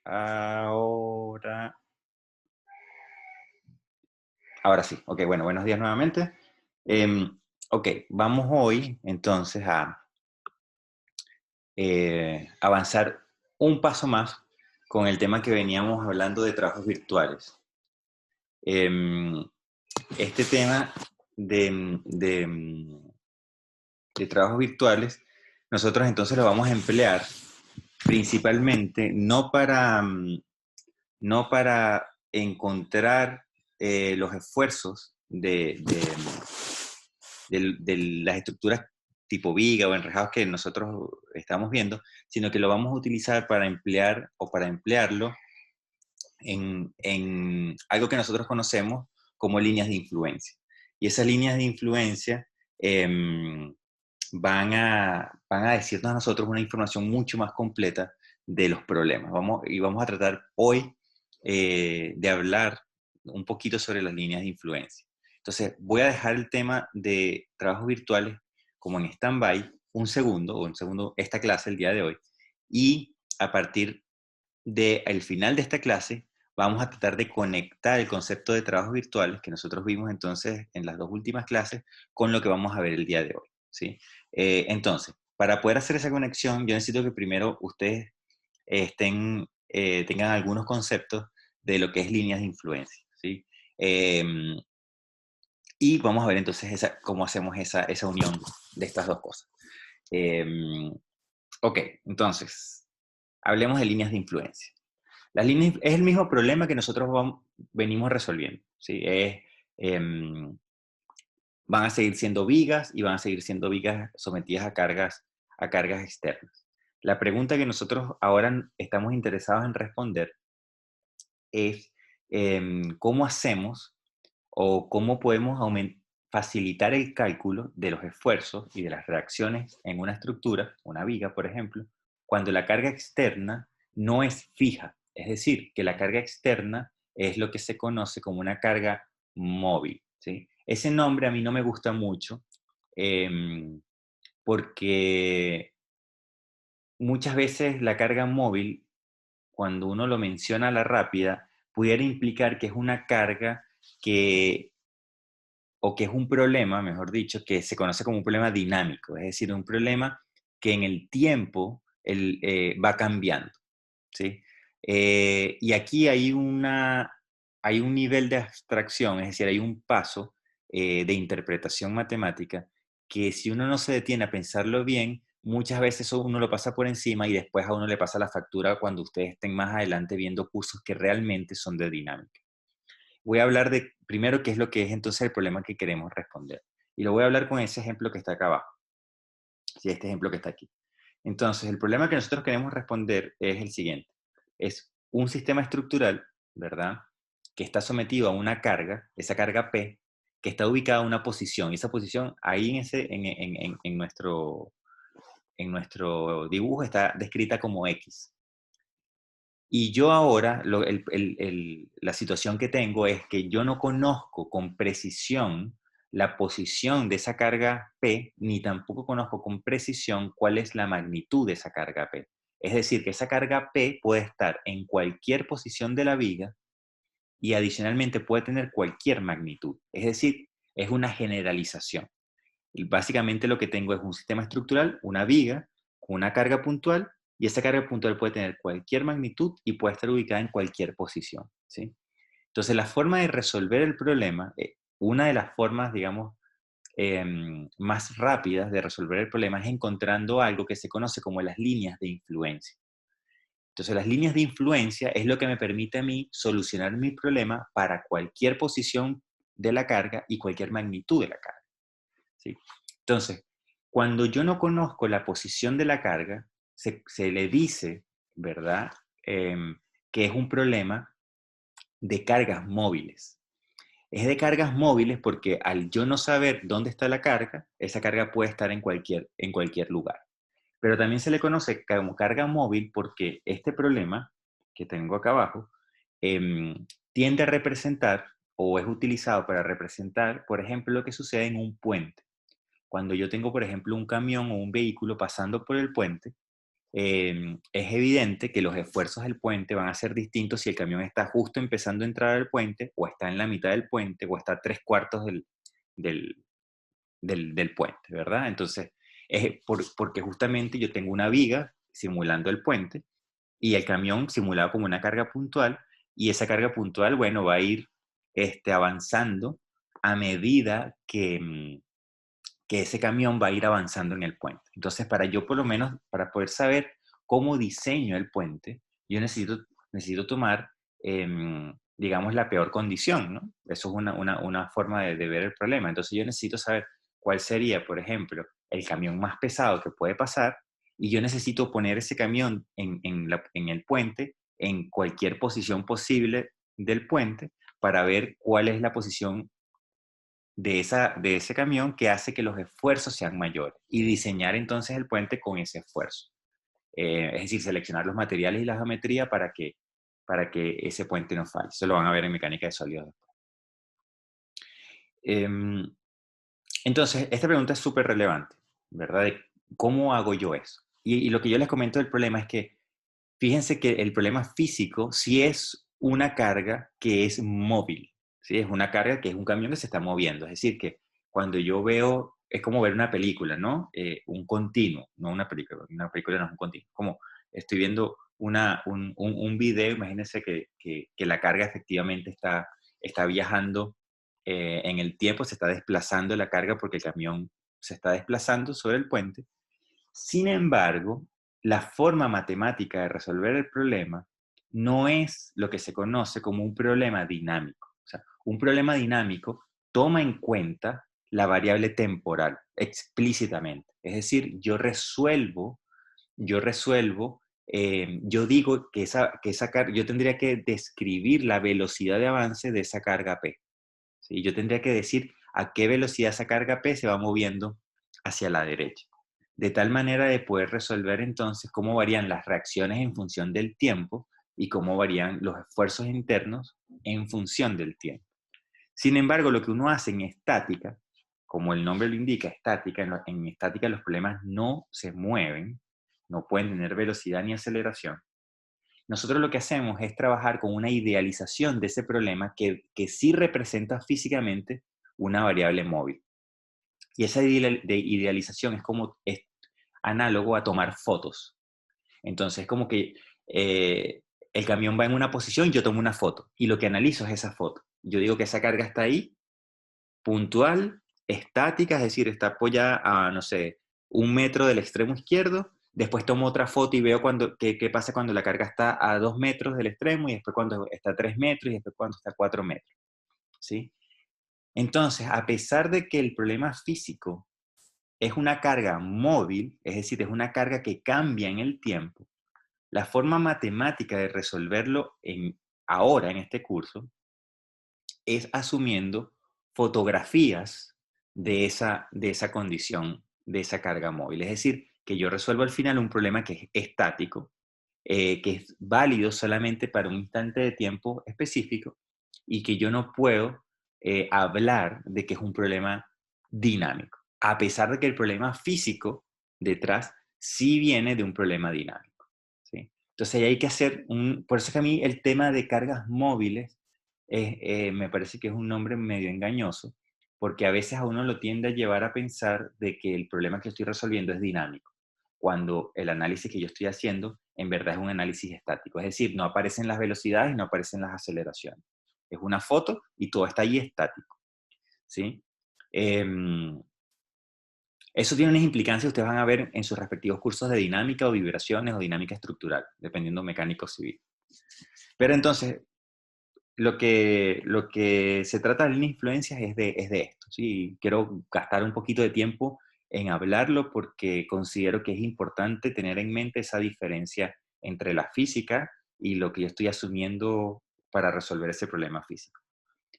Ahora, ahora sí. Ok, bueno, buenos días nuevamente. Ok, vamos hoy entonces a avanzar un paso más con el tema que veníamos hablando de trabajos virtuales. Em, este tema de trabajos virtuales, nosotros entonces lo vamos a emplear principalmente no para encontrar los esfuerzos de las estructuras tipo viga o enrejados que nosotros estamos viendo, sino que lo vamos a utilizar para emplear o para emplearlo en algo que nosotros conocemos como líneas de influencia. Y esas líneas de influencia van a decirnos a nosotros una información mucho más completa de los problemas. Vamos a tratar hoy de hablar un poquito sobre las líneas de influencia. Entonces, voy a dejar el tema de trabajos virtuales como en stand-by un segundo, esta clase el día de hoy, y a partir del final de esta clase vamos a tratar de conectar el concepto de trabajos virtuales que nosotros vimos entonces en las dos últimas clases con lo que vamos a ver el día de hoy, ¿sí? Entonces, para poder hacer esa conexión, yo necesito que primero ustedes tengan algunos conceptos de lo que es líneas de influencia, ¿sí? Em, y vamos a ver entonces cómo hacemos esa unión de estas dos cosas. Em, ok, entonces, hablemos de líneas de influencia. Las líneas es el mismo problema que nosotros venimos resolviendo, ¿sí? Em, Van a seguir siendo vigas y van a seguir siendo vigas sometidas a cargas externas. La pregunta que nosotros ahora estamos interesados en responder es cómo hacemos o cómo podemos facilitar el cálculo de los esfuerzos y de las reacciones en una estructura, una viga, por ejemplo, cuando la carga externa no es fija. Es decir, que la carga externa es lo que se conoce como una carga móvil, ¿sí? Ese nombre a mí no me gusta mucho em, porque muchas veces la carga móvil, cuando uno lo menciona a la rápida, pudiera implicar que es una carga que o que es un problema, mejor dicho, que se conoce como un problema dinámico, es decir, un problema que en el tiempo va cambiando, ¿sí? Y aquí hay un nivel de abstracción, es decir, hay un paso de interpretación matemática que si uno no se detiene a pensarlo bien, muchas veces eso uno lo pasa por encima y después a uno le pasa la factura cuando ustedes estén más adelante viendo cursos que realmente son de dinámica. Voy a hablar de primero qué es lo que es entonces el problema que queremos responder. Y lo voy a hablar con ese ejemplo que está acá abajo, sí, este ejemplo que está aquí. Entonces, el problema que nosotros queremos responder es el siguiente. Es un sistema estructural, ¿verdad? Que está sometido a una carga, esa carga P, que está ubicada en una posición. Y esa posición ahí en nuestro dibujo está descrita como X. Y yo ahora, la situación que tengo es que yo no conozco con precisión la posición de esa carga P, ni tampoco conozco con precisión cuál es la magnitud de esa carga P. Es decir, que esa carga P puede estar en cualquier posición de la viga y adicionalmente puede tener cualquier magnitud. Es decir, es una generalización. Y básicamente lo que tengo es un sistema estructural, una viga, con una carga puntual, y esa carga puntual puede tener cualquier magnitud y puede estar ubicada en cualquier posición, ¿sí? Entonces, la forma de resolver el problema, una de las formas, digamos, más rápidas de resolver el problema es encontrando algo que se conoce como las líneas de influencia. Entonces, las líneas de influencia es lo que me permite a mí solucionar mi problema para cualquier posición de la carga y cualquier magnitud de la carga, ¿sí? Entonces, cuando yo no conozco la posición de la carga, se le dice, ¿verdad? Que es un problema de cargas móviles. Es de cargas móviles porque al yo no saber dónde está la carga, esa carga puede estar en cualquier lugar. Pero también se le conoce como carga móvil porque este problema que tengo acá abajo tiende a representar o es utilizado para representar, por ejemplo, lo que sucede en un puente. Cuando yo tengo, por ejemplo, un camión o un vehículo pasando por el puente, es evidente que los esfuerzos del puente van a ser distintos si el camión está justo empezando a entrar al puente, o está en la mitad del puente, o está a 3/4 del, del puente, ¿verdad? Entonces, porque justamente yo tengo una viga simulando el puente y el camión simulado como una carga puntual, y esa carga puntual, bueno, va a ir avanzando a medida que ese camión va a ir avanzando en el puente. Entonces, para yo por lo menos, para poder saber cómo diseño el puente, yo necesito tomar, digamos, la peor condición, ¿no? Eso es una forma de ver el problema. Entonces, yo necesito saber cuál sería, por ejemplo, el camión más pesado que puede pasar, y yo necesito poner ese camión en el puente en cualquier posición posible del puente para ver cuál es la posición de ese camión que hace que los esfuerzos sean mayores y diseñar entonces el puente con ese esfuerzo. Es decir, seleccionar los materiales y la geometría para que ese puente no falle. Eso lo van a ver en mecánica de sólidos después. Em, entonces, esta pregunta es súper relevante, ¿verdad? De cómo hago yo eso. Y lo que yo les comento del problema es que fíjense que el problema físico sí es una carga que es móvil, ¿sí? Es una carga que es un camión que se está moviendo. Es decir, que cuando yo veo, es como ver una película, ¿no? Un continuo, no una película no es un continuo. Como estoy viendo un video, imagínense que la carga efectivamente está viajando en el tiempo, se está desplazando la carga porque el camión se está desplazando sobre el puente. Sin embargo, la forma matemática de resolver el problema no es lo que se conoce como un problema dinámico. O sea, un problema dinámico toma en cuenta la variable temporal explícitamente. Es decir, yo digo que esa carga, yo tendría que describir la velocidad de avance de esa carga P. ¿Sí? Yo tendría que decir a qué velocidad esa carga P se va moviendo hacia la derecha, de tal manera de poder resolver entonces cómo varían las reacciones en función del tiempo y cómo varían los esfuerzos internos en función del tiempo. Sin embargo, lo que uno hace en estática, como el nombre lo indica, estática, en estática los problemas no se mueven, no pueden tener velocidad ni aceleración. Nosotros lo que hacemos es trabajar con una idealización de ese problema que sí representa físicamente una variable móvil. Y esa idealización es análogo a tomar fotos. Entonces, como que el camión va en una posición, yo tomo una foto y lo que analizo es esa foto. Yo digo que esa carga está ahí, puntual, estática, es decir, está apoyada a, no sé, 1 metro del extremo izquierdo. Después tomo otra foto y veo qué pasa cuando la carga está a 2 metros del extremo, y después cuando está a 3 metros, y después cuando está a 4 metros. ¿Sí? Entonces, a pesar de que el problema físico es una carga móvil, es decir, es una carga que cambia en el tiempo, la forma matemática de resolverlo ahora en este curso es asumiendo fotografías de esa condición, de esa carga móvil. Es decir, que yo resuelvo al final un problema que es estático, que es válido solamente para un instante de tiempo específico, y que yo no puedo hablar de que es un problema dinámico, a pesar de que el problema físico detrás sí viene de un problema dinámico. ¿Sí? Entonces ahí hay que hacer por eso es que a mí el tema de cargas móviles me parece que es un nombre medio engañoso, porque a veces a uno lo tiende a llevar a pensar de que el problema que estoy resolviendo es dinámico, cuando el análisis que yo estoy haciendo en verdad es un análisis estático. Es decir, no aparecen las velocidades y no aparecen las aceleraciones. Es una foto y todo está ahí estático. ¿Sí? Em, Eso tiene unas implicancias que ustedes van a ver en sus respectivos cursos de dinámica o vibraciones o dinámica estructural, dependiendo mecánico civil. Pero entonces, lo que se trata de líneas de influencias es de esto. ¿Sí? Quiero gastar un poquito de tiempo en hablarlo porque considero que es importante tener en mente esa diferencia entre la física y lo que yo estoy asumiendo para resolver ese problema físico.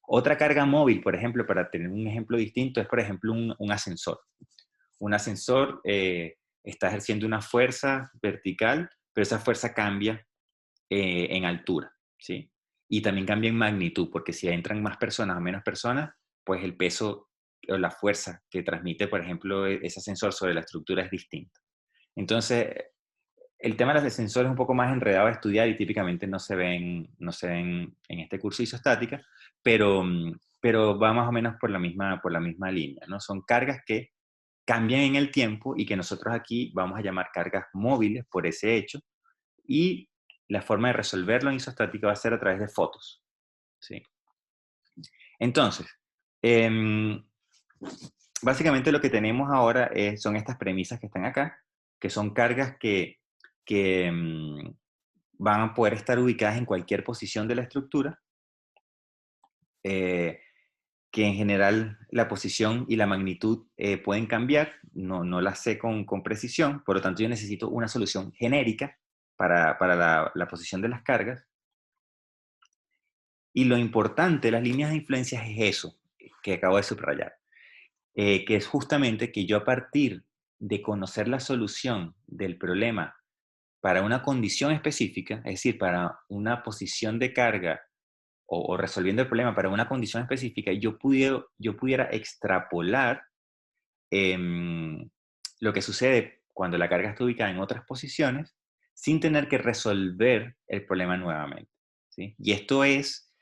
Otra carga móvil, por ejemplo, para tener un ejemplo distinto, es por ejemplo un ascensor. Un ascensor está ejerciendo una fuerza vertical, pero esa fuerza cambia en altura, ¿sí? Y también cambia en magnitud, porque si entran más personas o menos personas, pues el peso o la fuerza que transmite, por ejemplo, ese ascensor sobre la estructura es distinta. Entonces, el tema de los sensores es un poco más enredado a estudiar y típicamente no se ven en este curso de isostática, pero va más o menos por la misma línea, ¿no? Son cargas que cambian en el tiempo y que nosotros aquí vamos a llamar cargas móviles por ese hecho, y la forma de resolverlo en isostática va a ser a través de fotos, ¿sí? Entonces, em, básicamente lo que tenemos ahora son estas premisas que están acá, que son cargas que van a poder estar ubicadas en cualquier posición de la estructura, eh, que en general la posición y la magnitud pueden cambiar, no las sé con precisión, por lo tanto yo necesito una solución genérica para la posición de las cargas. Y lo importante de las líneas de influencias es eso que acabo de subrayar, que es justamente que yo a partir de conocer la solución del problema para una condición específica, es decir, para una posición de carga o resolviendo el problema para una condición específica, yo pudiera extrapolar em, lo que sucede cuando la carga está ubicada en otras posiciones sin tener que resolver el problema nuevamente, ¿sí? Y esto es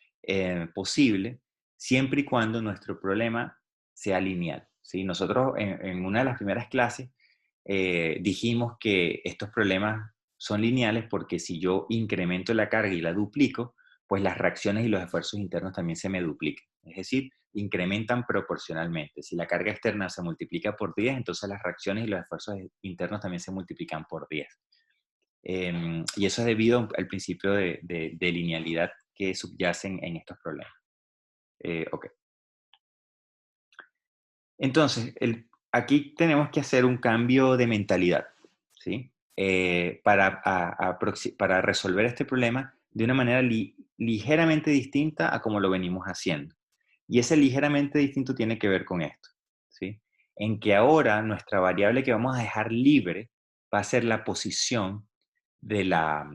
posible siempre y cuando nuestro problema sea lineal, ¿sí? Nosotros en una de las primeras clases dijimos que estos problemas son lineales porque si yo incremento la carga y la duplico, pues las reacciones y los esfuerzos internos también se me duplican. Es decir, incrementan proporcionalmente. Si la carga externa se multiplica por 10, entonces las reacciones y los esfuerzos internos también se multiplican por 10. Y eso es debido al principio de linealidad que subyacen en estos problemas. Ok. Entonces, aquí tenemos que hacer un cambio de mentalidad, ¿sí? Para resolver este problema de una manera ligeramente distinta a como lo venimos haciendo. Y ese ligeramente distinto tiene que ver con esto, ¿sí? En que ahora nuestra variable que vamos a dejar libre va a ser la posición de la,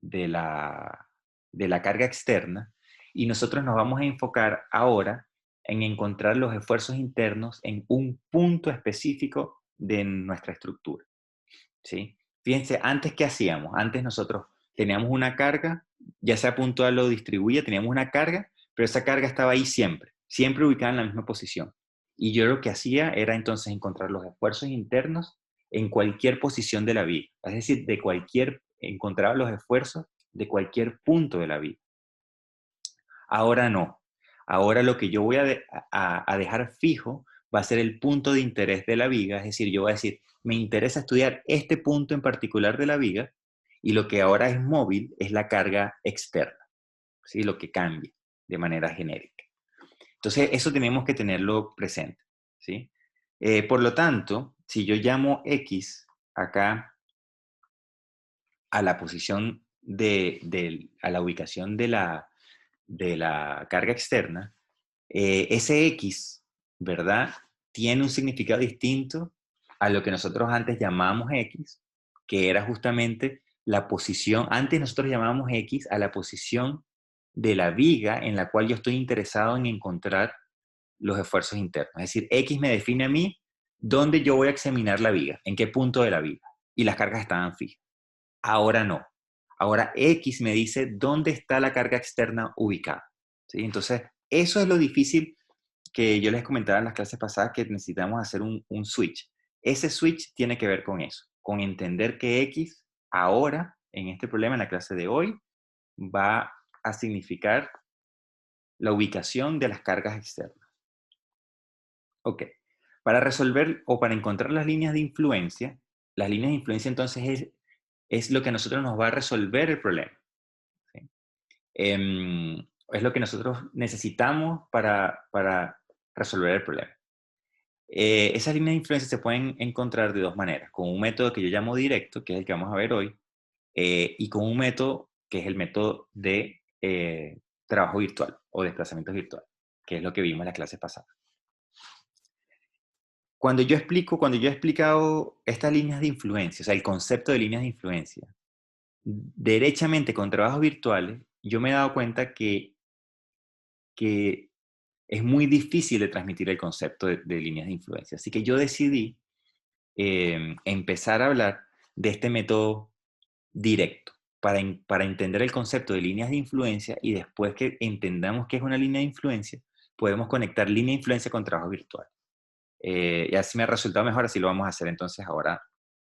de la, de la carga externa, y nosotros nos vamos a enfocar ahora en encontrar los esfuerzos internos en un punto específico de nuestra estructura, ¿sí? Fíjense, antes, ¿qué hacíamos? Antes nosotros teníamos una carga, ya sea puntual o distribuida, teníamos una carga, pero esa carga estaba ahí siempre, siempre ubicada en la misma posición. Y yo lo que hacía era entonces encontrar los esfuerzos internos en cualquier posición de la viga, es decir, encontraba los esfuerzos de cualquier punto de la viga. Ahora no. Ahora lo que yo voy a dejar fijo va a ser el punto de interés de la viga, es decir, yo voy a decir, me interesa estudiar este punto en particular de la viga, y lo que ahora es móvil es la carga externa, ¿sí? Lo que cambia de manera genérica. Entonces, eso tenemos que tenerlo presente, ¿sí? Por lo tanto, si yo llamo X acá a la posición a la ubicación de la carga externa, ese X, ¿verdad? Tiene un significado distinto a lo que nosotros antes llamábamos X, que era justamente la posición, antes nosotros llamábamos X a la posición de la viga en la cual yo estoy interesado en encontrar los esfuerzos internos. Es decir, X me define a mí dónde yo voy a examinar la viga, en qué punto de la viga, y las cargas estaban fijas. Ahora no. Ahora X me dice dónde está la carga externa ubicada, ¿sí? Entonces, eso es lo difícil que yo les comentaba en las clases pasadas, que necesitamos hacer un switch. Ese switch tiene que ver con eso, con entender que X ahora, en este problema, en la clase de hoy, va a significar la ubicación de las cargas externas. Ok. Para resolver o para encontrar las líneas de influencia entonces es lo que a nosotros nos va a resolver el problema, ¿sí? Es lo que nosotros necesitamos para resolver el problema. Esas líneas de influencia se pueden encontrar de dos maneras, con un método que yo llamo directo, que es el que vamos a ver hoy, y con un método que es el método de trabajo virtual o desplazamiento virtual, que es lo que vimos en la clase pasada. Cuando yo he explicado estas líneas de influencia, o sea, el concepto de líneas de influencia, derechamente con trabajos virtuales, yo me he dado cuenta que es muy difícil de transmitir el concepto de líneas de influencia. Así que yo decidí empezar a hablar de este método directo para entender el concepto de líneas de influencia, y después que entendamos qué es una línea de influencia, podemos conectar línea de influencia con trabajo virtual. Y así me ha resultado mejor, así lo vamos a hacer entonces ahora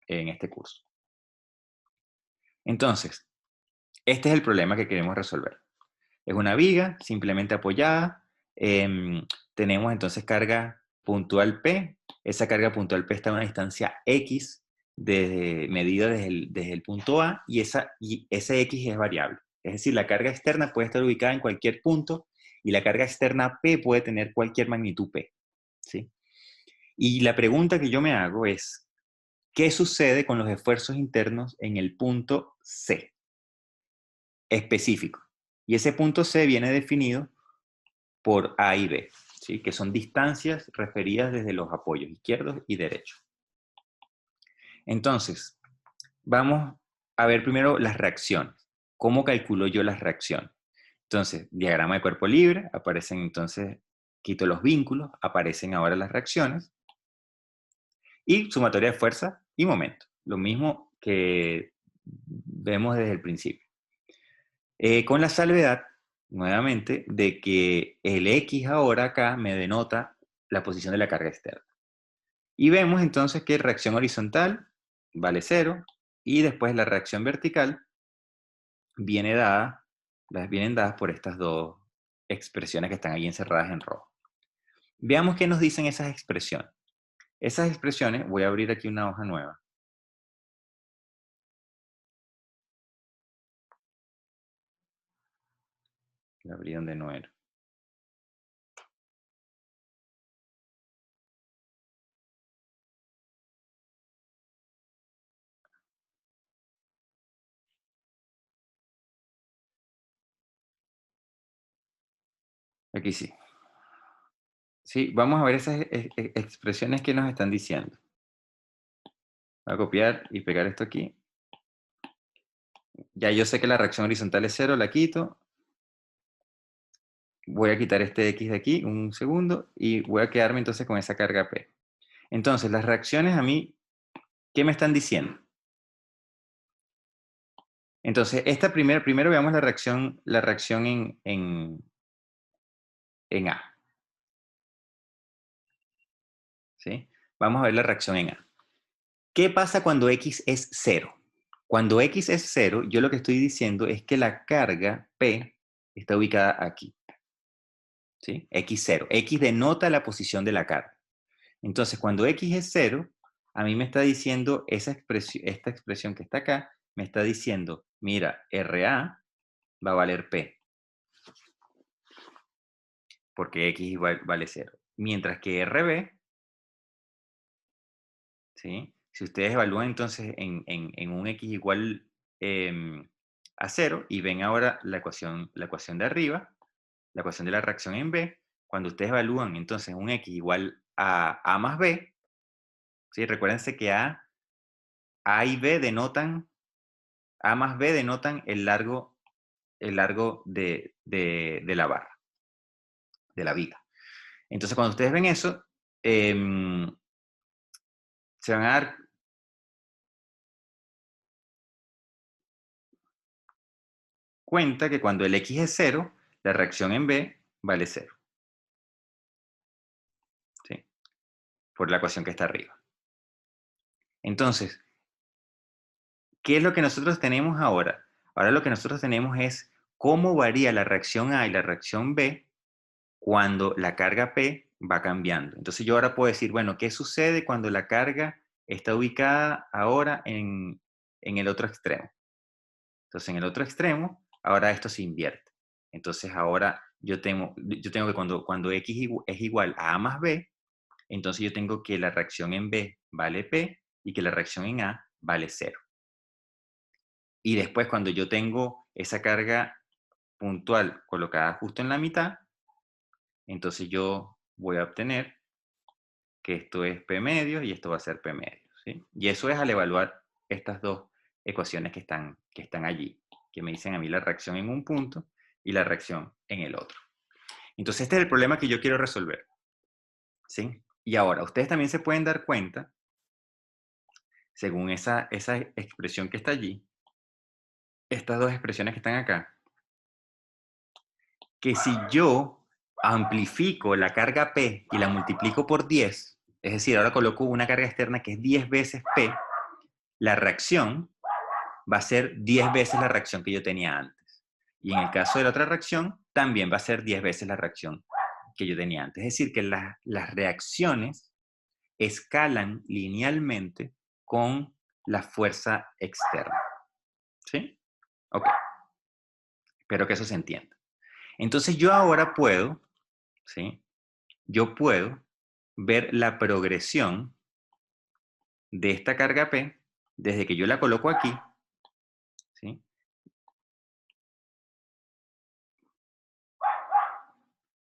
en este curso. Entonces, este es el problema que queremos resolver. Es una viga simplemente apoyada. Tenemos entonces carga puntual P. Esa carga puntual P está a una distancia X medida desde el punto A, y ese X es variable. Es decir, la carga externa puede estar ubicada en cualquier punto y la carga externa P puede tener cualquier magnitud P. ¿Sí? Y la pregunta que yo me hago es, ¿qué sucede con los esfuerzos internos en el punto C específico? Y ese punto C viene definido por A y B, ¿sí? Que son distancias referidas desde los apoyos izquierdos y derechos. Entonces, vamos a ver primero las reacciones. ¿Cómo calculo yo las reacciones? Entonces, diagrama de cuerpo libre, aparecen entonces, quito los vínculos, aparecen ahora las reacciones, y sumatoria de fuerza y momento. Lo mismo que vemos desde el principio. Con la salvedad, nuevamente, de que el X ahora acá me denota la posición de la carga externa. Y vemos entonces que reacción horizontal vale 0, y después la reacción vertical vienen dadas por estas dos expresiones que están ahí encerradas en rojo. Veamos qué nos dicen esas expresiones. Esas expresiones, voy a abrir aquí una hoja nueva. La abrí donde no era. Aquí sí. Sí, vamos a ver esas expresiones que nos están diciendo. Voy a copiar y pegar esto aquí. Ya yo sé que la reacción horizontal es 0, la quito. Voy a quitar este X de aquí, un segundo, y voy a quedarme entonces con esa carga P. Entonces, las reacciones a mí, ¿qué me están diciendo? Entonces, primero veamos la reacción en A. ¿Sí? Vamos a ver la reacción en A. ¿Qué pasa cuando X es 0? Cuando X es 0, yo lo que estoy diciendo es que la carga P está ubicada aquí. ¿Sí? X0. X denota la posición de la carga. Entonces, cuando X es 0, a mí me está diciendo esta expresión que está acá, me está diciendo, mira, RA va a valer P, porque X igual vale 0. Mientras que RB, ¿sí? Si ustedes evalúan entonces en un X igual a 0 y ven ahora la ecuación de arriba, la ecuación de la reacción en B, cuando ustedes evalúan entonces un X igual a A más B, ¿sí? Recuérdense que A y B denotan, A más B denotan el largo de la barra, de la viga. Entonces, cuando ustedes ven eso, se van a dar cuenta que cuando el X es 0, la reacción en B vale 0. ¿Sí? Por la ecuación que está arriba. Entonces, ¿qué es lo que nosotros tenemos ahora? Ahora lo que nosotros tenemos es cómo varía la reacción A y la reacción B cuando la carga P va cambiando. Entonces yo ahora puedo decir, bueno, ¿qué sucede cuando la carga está ubicada ahora en el otro extremo? Entonces en el otro extremo, ahora esto se invierte. Entonces ahora yo tengo que cuando X es igual a A más B, entonces yo tengo que la reacción en B vale P y que la reacción en A vale 0. Y después cuando yo tengo esa carga puntual colocada justo en la mitad, entonces yo voy a obtener que esto es P medio y esto va a ser P medio. ¿Sí? Y eso es al evaluar estas dos ecuaciones que están allí, que me dicen a mí la reacción en un punto y la reacción en el otro. Entonces este es el problema que yo quiero resolver. ¿Sí? Y ahora, ustedes también se pueden dar cuenta, según esa expresión que está allí, estas dos expresiones que están acá, que si yo amplifico la carga P y la multiplico por 10, es decir, ahora coloco una carga externa que es 10 veces P, la reacción va a ser 10 veces la reacción que yo tenía antes. Y en el caso de la otra reacción, también va a ser 10 veces la reacción que yo tenía antes. Es decir, que las reacciones escalan linealmente con la fuerza externa. ¿Sí? Ok. Espero que eso se entienda. Entonces yo ahora puedo, ¿sí? Yo puedo ver la progresión de esta carga P desde que yo la coloco aquí, ¿sí?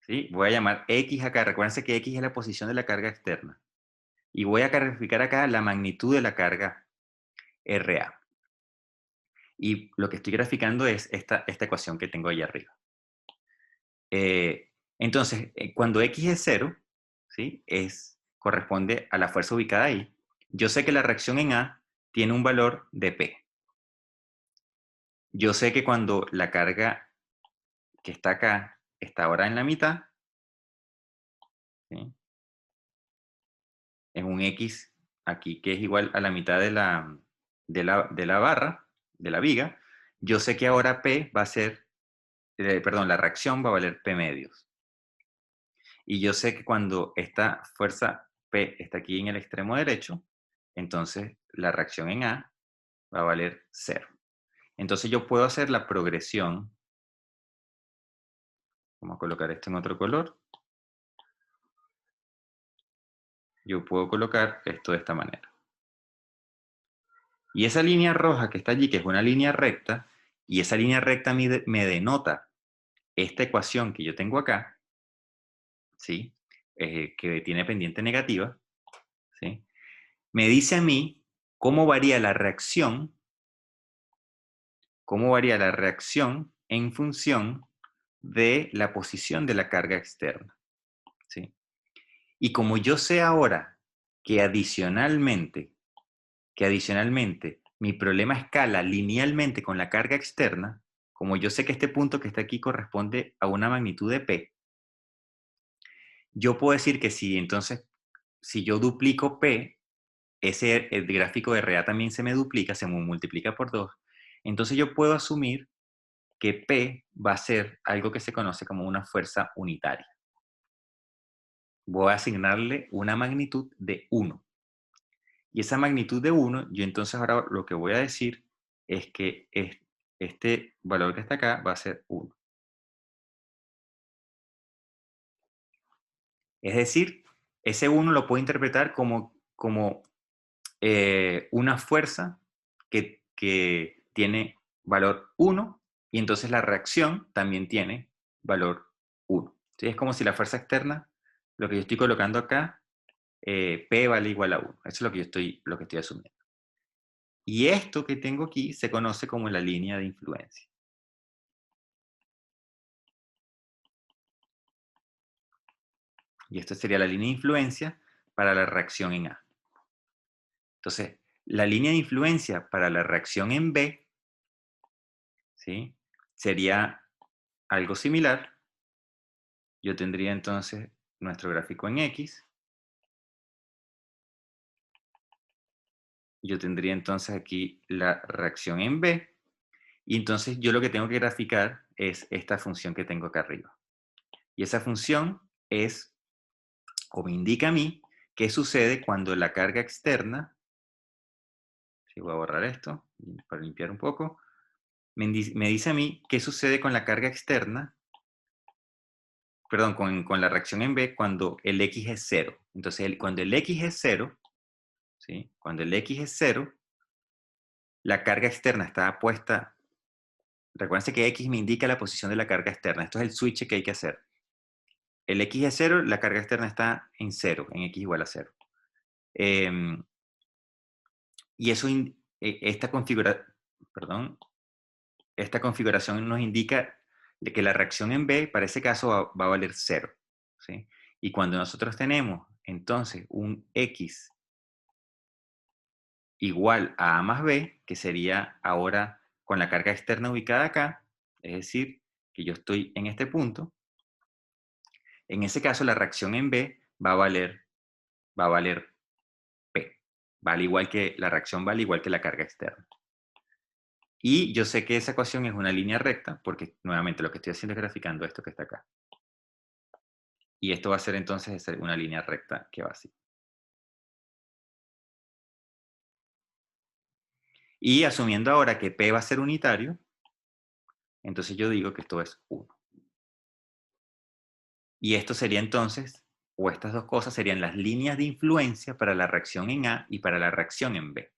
¿Sí? Voy a llamar X acá. Recuérdense que X es la posición de la carga externa. Y voy a calificar acá la magnitud de la carga RA. Y lo que estoy graficando es esta ecuación que tengo ahí arriba. Entonces, cuando X es 0, ¿sí? Corresponde a la fuerza ubicada ahí. Yo sé que la reacción en A tiene un valor de P. Yo sé que cuando la carga que está acá está ahora en la mitad, ¿sí? Es un X aquí que es igual a la mitad de la barra, de la viga. Yo sé que ahora P va a ser, perdón, la reacción va a valer P medios. Y yo sé que cuando esta fuerza P está aquí en el extremo derecho, entonces la reacción en A va a valer 0. Entonces yo puedo hacer la progresión. Vamos a colocar esto en otro color. Yo puedo colocar esto de esta manera. Y esa línea roja que está allí, que es una línea recta, y esa línea recta me denota esta ecuación que yo tengo acá, ¿sí? Que tiene pendiente negativa, ¿sí? Me dice a mí cómo varía la reacción en función de la posición de la carga externa, ¿sí? Y como yo sé ahora que adicionalmente mi problema escala linealmente con la carga externa, como yo sé que este punto que está aquí corresponde a una magnitud de P, yo puedo decir que si yo duplico P, el gráfico de RA también se me duplica, se me multiplica por 2. Entonces yo puedo asumir que P va a ser algo que se conoce como una fuerza unitaria. Voy a asignarle una magnitud de 1. Y esa magnitud de 1, yo entonces ahora lo que voy a decir es que este valor que está acá va a ser 1. Es decir, ese 1 lo puedo interpretar como una fuerza que tiene valor 1 y entonces la reacción también tiene valor 1. ¿Sí? Es como si la fuerza externa, lo que yo estoy colocando acá, P vale igual a 1. Eso es lo que estoy asumiendo. Y esto que tengo aquí se conoce como la línea de influencia. Y esto sería la línea de influencia para la reacción en A. Entonces, la línea de influencia para la reacción en B, ¿sí? Sería algo similar. Yo tendría entonces nuestro gráfico en X. Yo tendría entonces aquí la reacción en B. Y entonces yo lo que tengo que graficar es esta función que tengo acá arriba. Y esa función es, o me indica a mí, qué sucede cuando la carga externa, si voy a borrar esto para limpiar un poco, me dice a mí qué sucede con la carga externa, perdón, con la reacción en B cuando el X es 0. Entonces, cuando el X es 0, ¿sí? Cuando el X es 0, la carga externa está puesta. Recuerden que X me indica la posición de la carga externa. Esto es el switch que hay que hacer. El X es 0, la carga externa está en 0, en X igual a 0. Y esta configuración nos indica de que la reacción en B, para ese caso, va a valer 0. ¿Sí? Y cuando nosotros tenemos, entonces, un X igual a A más B, que sería ahora con la carga externa ubicada acá, es decir, que yo estoy en este punto, en ese caso la reacción en B va a valer P. Vale igual que, la reacción vale igual que la carga externa. Y yo sé que esa ecuación es una línea recta, porque nuevamente lo que estoy haciendo es graficando esto que está acá. Y esto va a ser entonces una línea recta que va así. Y asumiendo ahora que P va a ser unitario, entonces yo digo que esto es 1. Y esto sería entonces, o estas dos cosas serían las líneas de influencia para la reacción en A y para la reacción en B.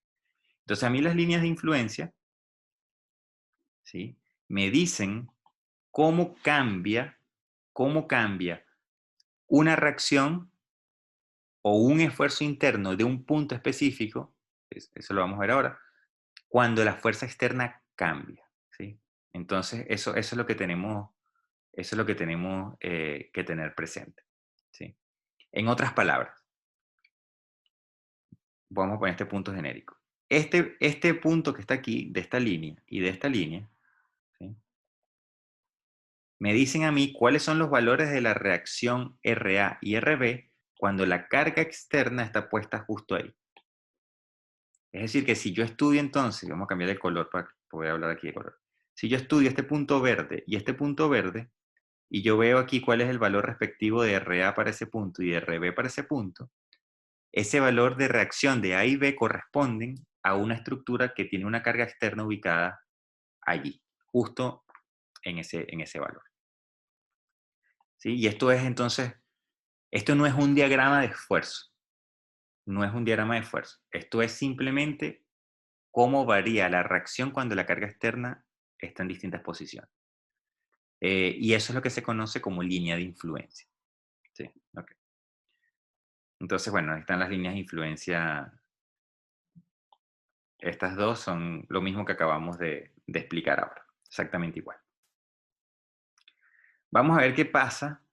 Entonces a mí las líneas de influencia, ¿sí?, me dicen cómo cambia una reacción o un esfuerzo interno de un punto específico, eso lo vamos a ver ahora, cuando la fuerza externa cambia, ¿sí? Entonces eso es lo que tenemos, que tener presente, ¿sí? En otras palabras, vamos a poner este punto genérico. Este punto que está aquí, de esta línea y de esta línea, ¿sí?, me dicen a mí cuáles son los valores de la reacción RA y RB cuando la carga externa está puesta justo ahí. Es decir, que si yo estudio entonces, vamos a cambiar el color para poder hablar aquí de color. Si yo estudio este punto verde y este punto verde, y yo veo aquí cuál es el valor respectivo de RA para ese punto y de RB para ese punto, ese valor de reacción de A y B corresponden a una estructura que tiene una carga externa ubicada allí, justo en ese valor. ¿Sí? Y esto es entonces, esto no es un diagrama de esfuerzo, no es un diagrama de esfuerzo. Esto es simplemente cómo varía la reacción cuando la carga externa está en distintas posiciones. Y eso es lo que se conoce como línea de influencia. ¿Sí? Okay. Entonces, bueno, ahí están las líneas de influencia. Estas dos son lo mismo que acabamos de explicar ahora, exactamente igual. Vamos a ver qué pasa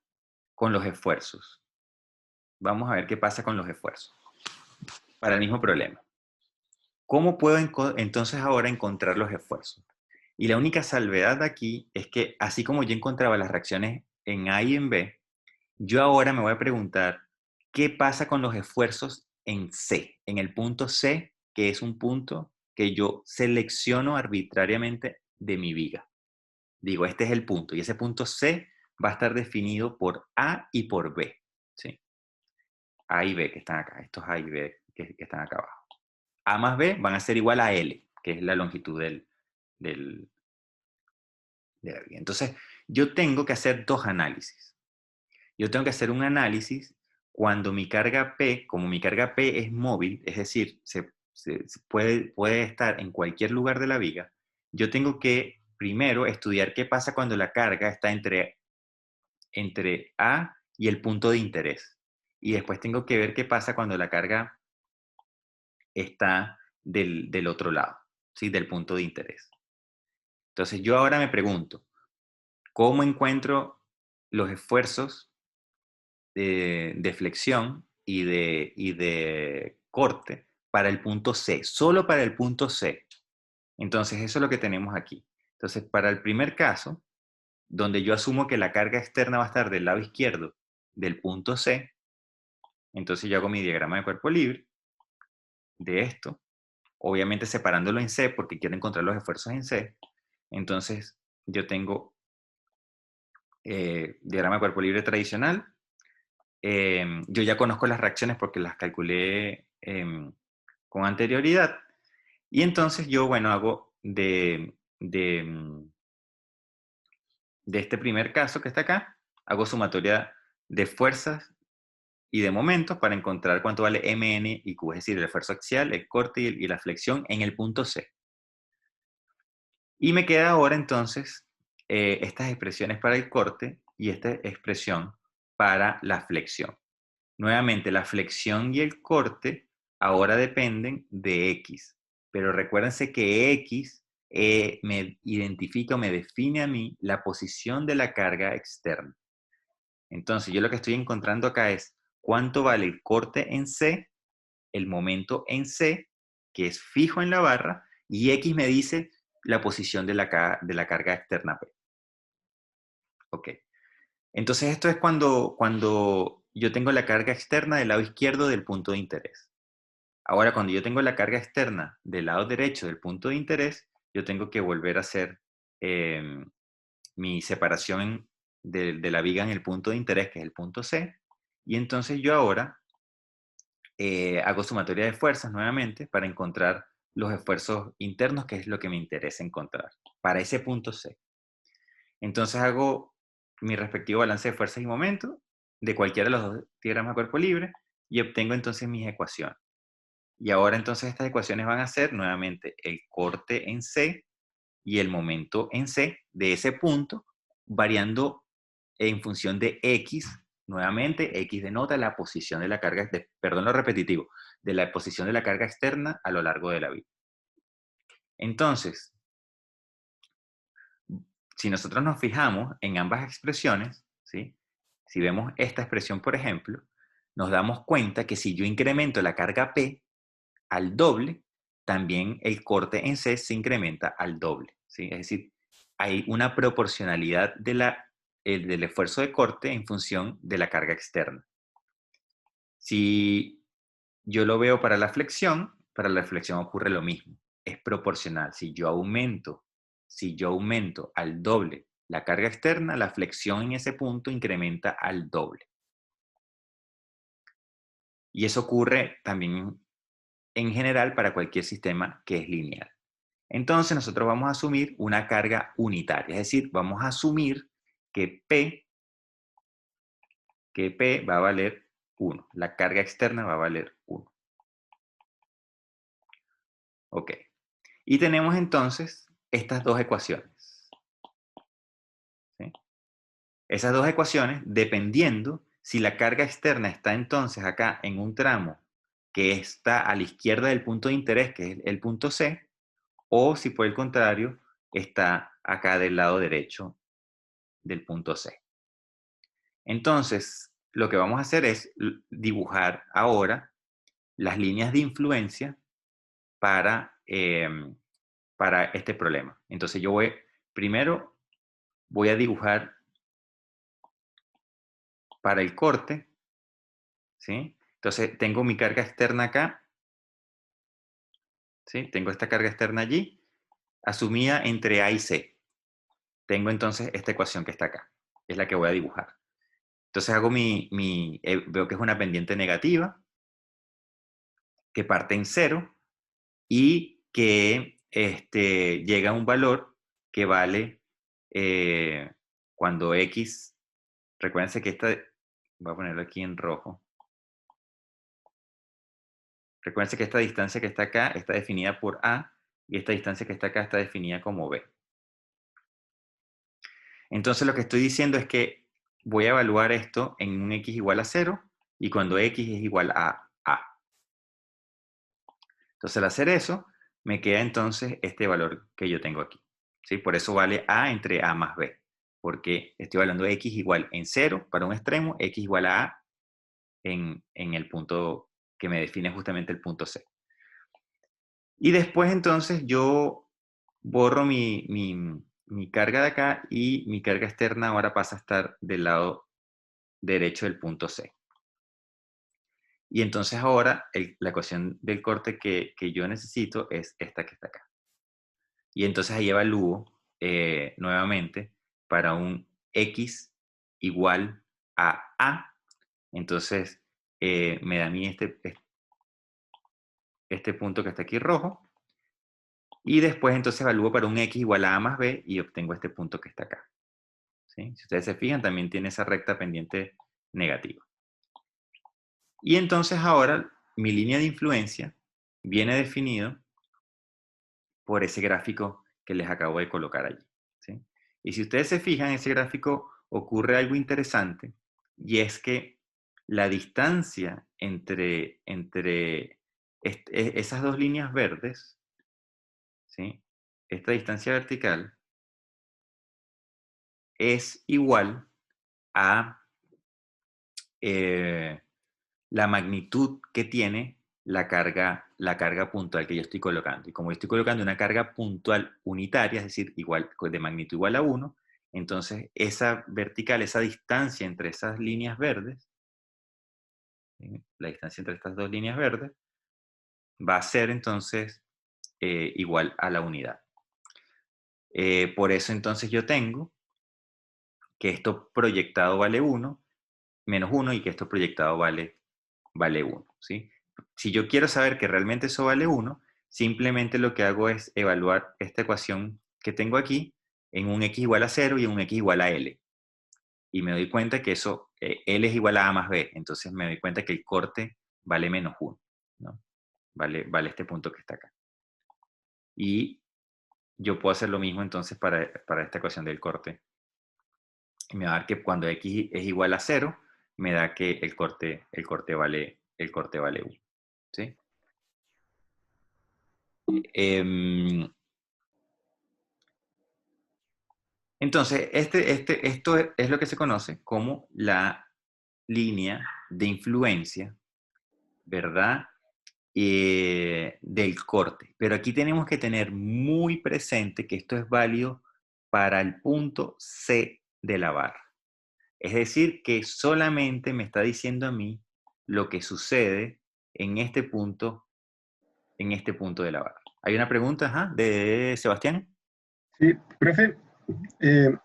con los esfuerzos. Vamos a ver qué pasa con los esfuerzos para el mismo problema. ¿Cómo puedo entonces ahora encontrar los esfuerzos? Y la única salvedad de aquí es que así como yo encontraba las reacciones en A y en B, yo ahora me voy a preguntar qué pasa con los esfuerzos en C, en el punto C, que es un punto que yo selecciono arbitrariamente de mi viga. Digo, este es el punto, y ese punto C va a estar definido por A y por B. ¿Sí? A y B que están acá, estos A y B que están acá abajo. A más B van a ser igual a L, que es la longitud de la viga. Entonces, yo tengo que hacer dos análisis. Yo tengo que hacer un análisis cuando mi carga P, como mi carga P es móvil, es decir, se puede estar en cualquier lugar de la viga, yo tengo que primero estudiar qué pasa cuando la carga está entre A y el punto de interés. Y después tengo que ver qué pasa cuando la carga está del otro lado, ¿sí?, del punto de interés. Entonces yo ahora me pregunto, ¿cómo encuentro los esfuerzos de flexión y de corte para el punto C, solo para el punto C? Entonces eso es lo que tenemos aquí. Entonces, para el primer caso, donde yo asumo que la carga externa va a estar del lado izquierdo del punto C, entonces yo hago mi diagrama de cuerpo libre de esto, obviamente separándolo en C porque quiero encontrar los esfuerzos en C. Entonces yo tengo diagrama de cuerpo libre tradicional. Yo ya conozco las reacciones porque las calculé con anterioridad. Y entonces yo, bueno, hago de este primer caso que está acá, hago sumatoria de fuerzas y de momentos para encontrar cuánto vale Mn y Q, es decir, el esfuerzo axial, el corte y la flexión en el punto C. Y me queda ahora entonces estas expresiones para el corte y esta expresión para la flexión. Nuevamente, la flexión y el corte ahora dependen de X, pero recuérdense que X me identifica o me define a mí la posición de la carga externa. Entonces, yo lo que estoy encontrando acá es cuánto vale el corte en C, el momento en C, que es fijo en la barra, y X me dice la posición de la carga externa P. Ok. Entonces esto es cuando yo tengo la carga externa del lado izquierdo del punto de interés. Ahora, cuando yo tengo la carga externa del lado derecho del punto de interés, yo tengo que volver a hacer mi separación de la viga en el punto de interés, que es el punto C. Y entonces yo ahora hago sumatoria de fuerzas nuevamente para encontrar los esfuerzos internos, que es lo que me interesa encontrar, para ese punto C. Entonces hago mi respectivo balance de fuerzas y momentos de cualquiera de los dos diagramas de cuerpo libre y obtengo entonces mis ecuaciones. Y ahora entonces estas ecuaciones van a ser nuevamente el corte en C y el momento en C de ese punto, variando en función de X. Nuevamente, X denota la posición de la carga, perdón lo repetitivo, de la posición de la carga externa a lo largo de la vía. Entonces, si nosotros nos fijamos en ambas expresiones, ¿sí? Si vemos esta expresión, por ejemplo, nos damos cuenta que si yo incremento la carga P al doble, también el corte en C se incrementa al doble, ¿sí? Es decir, hay una proporcionalidad del esfuerzo de corte en función de la carga externa. Si yo lo veo para la flexión ocurre lo mismo. Es proporcional. Si yo aumento al doble la carga externa, la flexión en ese punto incrementa al doble. Y eso ocurre también en general para cualquier sistema que es lineal. Entonces nosotros vamos a asumir una carga unitaria, es decir, vamos a asumir que P va a valer 1, la carga externa va a valer 1. Ok. Y tenemos entonces estas dos ecuaciones. ¿Sí? Esas dos ecuaciones, dependiendo si la carga externa está entonces acá en un tramo que está a la izquierda del punto de interés, que es el punto C, o si por el contrario está acá del lado derecho del punto C. Entonces, lo que vamos a hacer es dibujar ahora las líneas de influencia para este problema. Entonces, primero voy a dibujar para el corte, ¿sí? Entonces, tengo mi carga externa acá, ¿sí? Tengo esta carga externa allí, asumida entre A y C. Tengo entonces esta ecuación que está acá, es la que voy a dibujar. Entonces hago veo que es una pendiente negativa, que parte en 0 y que llega a un valor que vale cuando X, recuérdense que voy a ponerlo aquí en rojo, recuérdense que esta distancia que está acá está definida por A y esta distancia que está acá está definida como B. Entonces lo que estoy diciendo es que voy a evaluar esto en un X igual a 0 y cuando X es igual a A. Entonces al hacer eso, me queda entonces este valor que yo tengo aquí. ¿Sí? Por eso vale A entre A más B, porque estoy hablando de X igual en 0 para un extremo, X igual a A en el punto que me define justamente el punto C. Y después entonces yo borro mi carga de acá y mi carga externa ahora pasa a estar del lado derecho del punto C. Y entonces ahora la ecuación del corte que yo necesito es esta que está acá. Y entonces ahí evalúo nuevamente para un X igual a A. Entonces me da a mí este punto que está aquí rojo. Y después entonces evalúo para un X igual a A más B y obtengo este punto que está acá. ¿Sí? Si ustedes se fijan, también tiene esa recta pendiente negativa. Y entonces ahora mi línea de influencia viene definido por ese gráfico que les acabo de colocar allí. ¿Sí? Y si ustedes se fijan, en ese gráfico ocurre algo interesante y es que la distancia entre esas dos líneas verdes, ¿sí? Esta distancia vertical es igual a la magnitud que tiene la carga la carga puntual que yo estoy colocando. Y como yo estoy colocando una carga puntual unitaria, es decir, igual, de magnitud igual a 1, entonces esa vertical, esa distancia entre esas líneas verdes, la distancia entre estas dos líneas verdes, va a ser entonces igual a la unidad. Por eso entonces yo tengo que esto proyectado vale 1, menos 1, y que esto proyectado vale 1, ¿sí? Si yo quiero saber que realmente eso vale 1, simplemente lo que hago es evaluar esta ecuación que tengo aquí en un x igual a 0 y en un x igual a L. Y me doy cuenta que eso, L es igual a más B, entonces me doy cuenta que el corte vale menos 1, ¿no? Vale este punto que está acá. Y yo puedo hacer lo mismo entonces para esta ecuación del corte. Y me va a dar que cuando x es igual a 0, me da que el corte vale 1, ¿sí? Entonces, esto es lo que se conoce como la línea de influencia, ¿verdad? Del corte. Pero aquí tenemos que tener muy presente que esto es válido para el punto C de la barra. Es decir, que solamente me está diciendo a mí lo que sucede en este punto de la barra. ¿Hay una pregunta de Sebastián? Sí, profe, eh,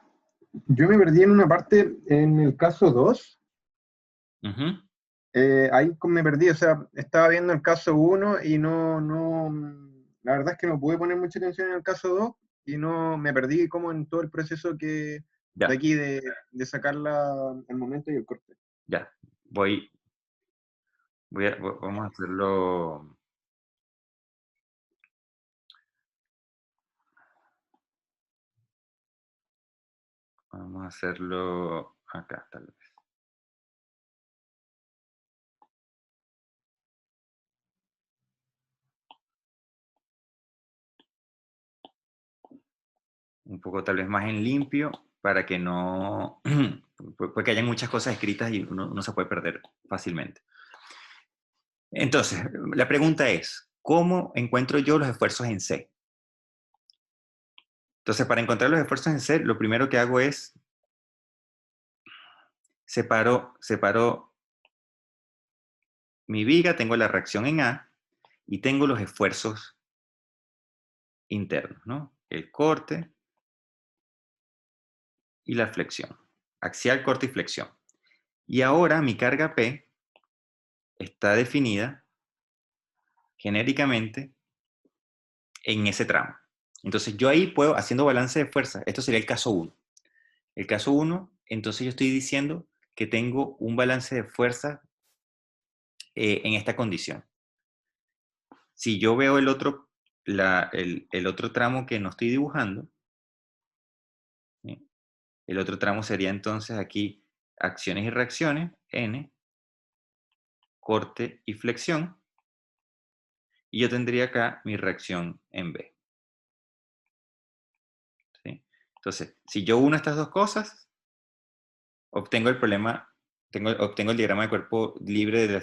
yo me perdí en una parte en el caso 2. Ujú. Ahí me perdí, o sea, estaba viendo el caso 1 y la verdad es que no pude poner mucha atención en el caso 2 y no me perdí como en todo el proceso de Ya, aquí de sacarla el momento y el corte. ya. Vamos a hacerlo. Vamos a hacerlo acá, tal vez. Un poco tal vez más en limpio para que no, porque hayan muchas cosas escritas y uno se puede perder fácilmente. Entonces, la pregunta es, ¿cómo encuentro yo los esfuerzos en C? Entonces, para encontrar los esfuerzos en C, lo primero que hago es separo mi viga, tengo la reacción en A y tengo los esfuerzos internos, ¿no? El corte y la flexión. Axial, corte y flexión. Y ahora mi carga P está definida genéricamente en ese tramo. Entonces yo ahí puedo, haciendo balance de fuerza, esto sería el caso 1. El caso 1, entonces yo estoy diciendo que tengo un balance de fuerza en esta condición. Si yo veo el otro tramo que no estoy dibujando, ¿sí? El otro tramo sería entonces aquí acciones y reacciones, N, corte y flexión, y yo tendría acá mi reacción en B. ¿Sí? Entonces, si yo uno estas dos cosas, obtengo obtengo el diagrama de cuerpo libre de la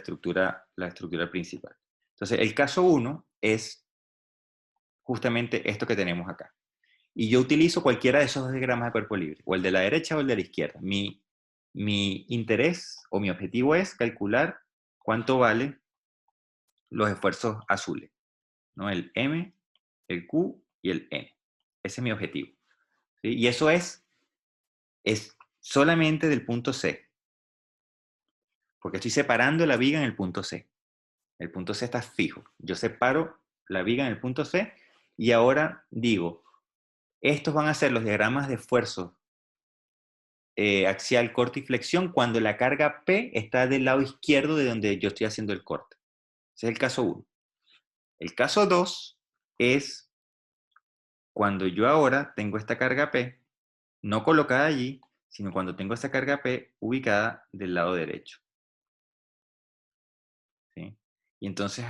estructura principal. Entonces, el caso 1 es justamente esto que tenemos acá. Y yo utilizo cualquiera de esos dos diagramas de cuerpo libre, o el de la derecha o el de la izquierda. Mi interés o mi objetivo es calcular cuánto vale los esfuerzos azules, ¿no? El M, el Q y el N. Ese es mi objetivo, ¿sí? Y eso es solamente del punto C, porque estoy separando la viga en el punto C. El punto C está fijo. Yo separo la viga en el punto C y ahora digo, estos van a ser los diagramas de esfuerzo axial, corte y flexión cuando la carga P está del lado izquierdo de donde yo estoy haciendo el corte. Ese es el caso 1. El caso 2 es cuando yo ahora tengo esta carga P, no colocada allí, sino cuando tengo esta carga P ubicada del lado derecho. ¿Sí? Y entonces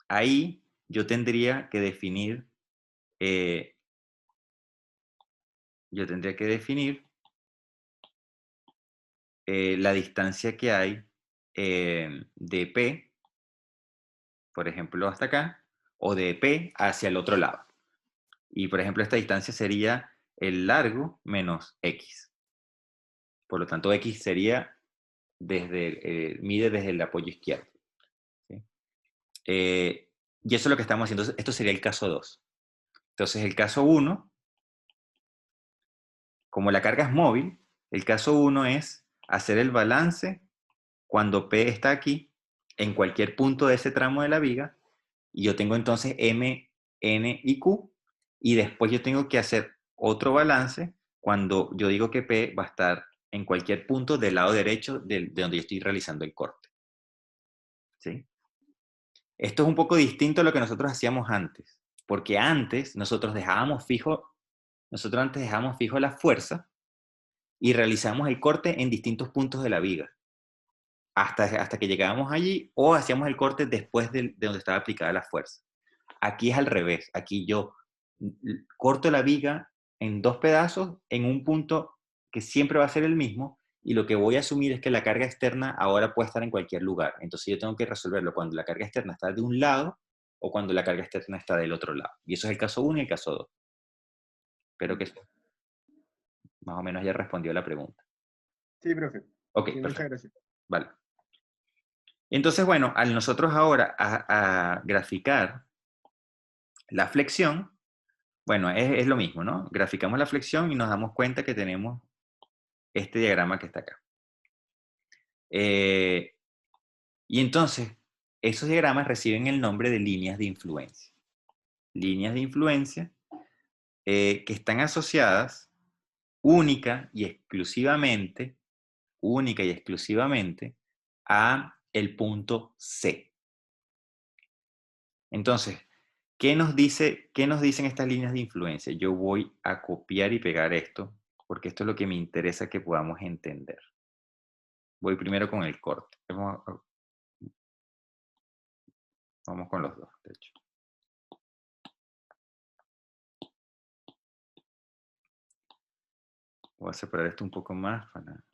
ahí yo tendría que definir, eh, la distancia que hay de P, por ejemplo, hasta acá, o de P hacia el otro lado. Y, por ejemplo, esta distancia sería el largo menos X. Por lo tanto, X sería mide desde el apoyo izquierdo. ¿Sí? Y eso es lo que estamos haciendo. Esto sería el caso 2. Entonces, el caso 1, como la carga es móvil, el caso 1 es hacer el balance cuando P está aquí, en cualquier punto de ese tramo de la viga, y yo tengo entonces M, N y Q, y después yo tengo que hacer otro balance cuando yo digo que P va a estar en cualquier punto del lado derecho de donde yo estoy realizando el corte. ¿Sí? Esto es un poco distinto a lo que nosotros hacíamos antes, porque antes nosotros dejábamos fijo la fuerza y realizamos el corte en distintos puntos de la viga, hasta que llegábamos allí, o hacíamos el corte después de donde estaba aplicada la fuerza. Aquí es al revés, aquí yo corto la viga en dos pedazos en un punto que siempre va a ser el mismo, y lo que voy a asumir es que la carga externa ahora puede estar en cualquier lugar. Entonces yo tengo que resolverlo cuando la carga externa está de un lado o cuando la carga externa está del otro lado. Y eso es el caso 1 y el caso 2. Espero que más o menos ya respondió la pregunta. Sí, profe. Ok, Sí, muchas perfecto. gracias. Vale. Entonces, bueno, al nosotros ahora a graficar la flexión, bueno, es lo mismo, ¿no? Graficamos la flexión y nos damos cuenta que tenemos este diagrama que está acá. Y entonces, esos diagramas reciben el nombre de líneas de influencia. Líneas de influencia que están asociadas única y exclusivamente a el punto C. Entonces, qué nos dicen estas líneas de influencia? Yo voy a copiar y pegar esto, porque esto es lo que me interesa que podamos entender. Voy primero con el corte. Vamos con los dos, de hecho. Voy a separar esto un poco más para...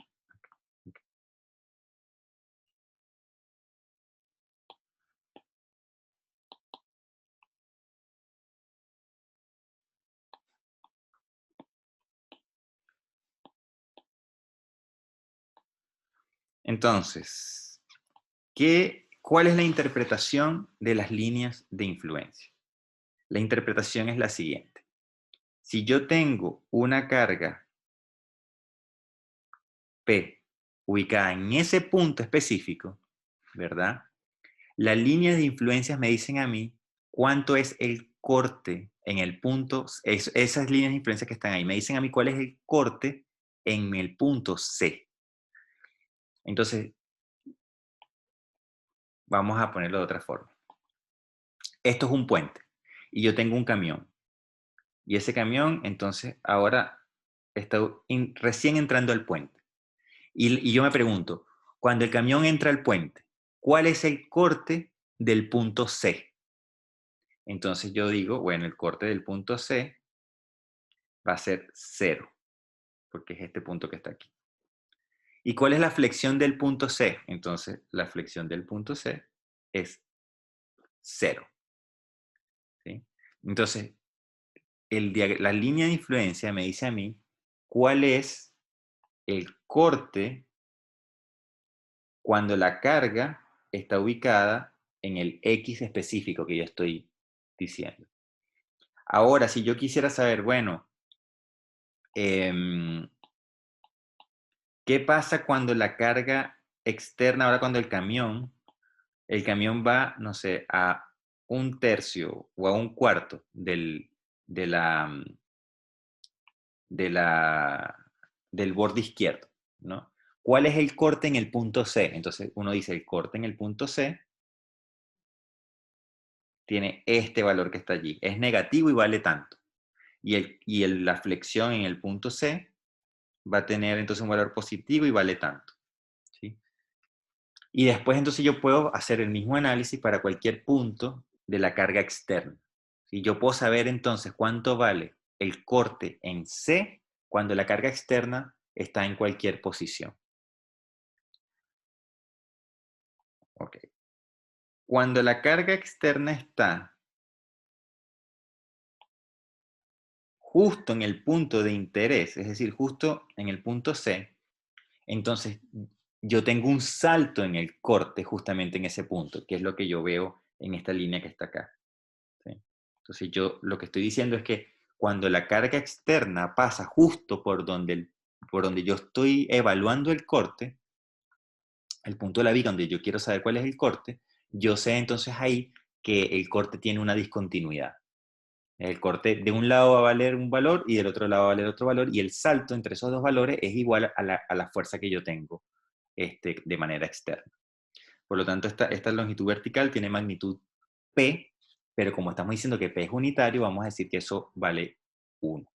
Entonces, ¿cuál es la interpretación de las líneas de influencia? La interpretación es la siguiente. Si yo tengo una carga P ubicada en ese punto específico, ¿verdad? Las líneas de influencias me dicen a mí cuánto es el corte en el punto, esas líneas de influencia que están ahí, me dicen a mí cuál es el corte en el punto C. Entonces, vamos a ponerlo de otra forma. Esto es un puente y yo tengo un camión. Y ese camión, entonces, ahora está recién entrando al puente. Y yo me pregunto, cuando el camión entra al puente, ¿cuál es el corte del punto C? Entonces yo digo, bueno, el corte del punto C va a ser 0, porque es este punto que está aquí. ¿Y cuál es la flexión del punto C? Entonces, la flexión del punto C es 0. ¿Sí? Entonces, la línea de influencia me dice a mí cuál es el corte cuando la carga está ubicada en el X específico que yo estoy diciendo. Ahora, si yo quisiera saber, bueno, ¿qué pasa cuando la carga externa, ahora cuando el camión va, no sé, a un tercio o a un cuarto de la, del borde izquierdo, ¿no? ¿Cuál es el corte en el punto C? Entonces uno dice, el corte en el punto C tiene este valor que está allí. Es negativo y vale tanto. Y la flexión en el punto C va a tener entonces un valor positivo y vale tanto. ¿Sí? Y después entonces yo puedo hacer el mismo análisis para cualquier punto de la carga externa. ¿Sí? Yo puedo saber entonces cuánto vale el corte en C cuando la carga externa está en cualquier posición. Ok. Cuando la carga externa está justo en el punto de interés, es decir, justo en el punto C, entonces yo tengo un salto en el corte justamente en ese punto, que es lo que yo veo en esta línea que está acá. ¿Sí? Entonces yo lo que estoy diciendo es que cuando la carga externa pasa justo por donde yo estoy evaluando el corte, el punto de la viga donde yo quiero saber cuál es el corte, yo sé entonces ahí que el corte tiene una discontinuidad. El corte de un lado va a valer un valor y del otro lado va a valer otro valor, y el salto entre esos dos valores es igual a la fuerza que yo tengo de manera externa. Por lo tanto, esta longitud vertical tiene magnitud P, pero como estamos diciendo que P es unitario, vamos a decir que eso vale 1.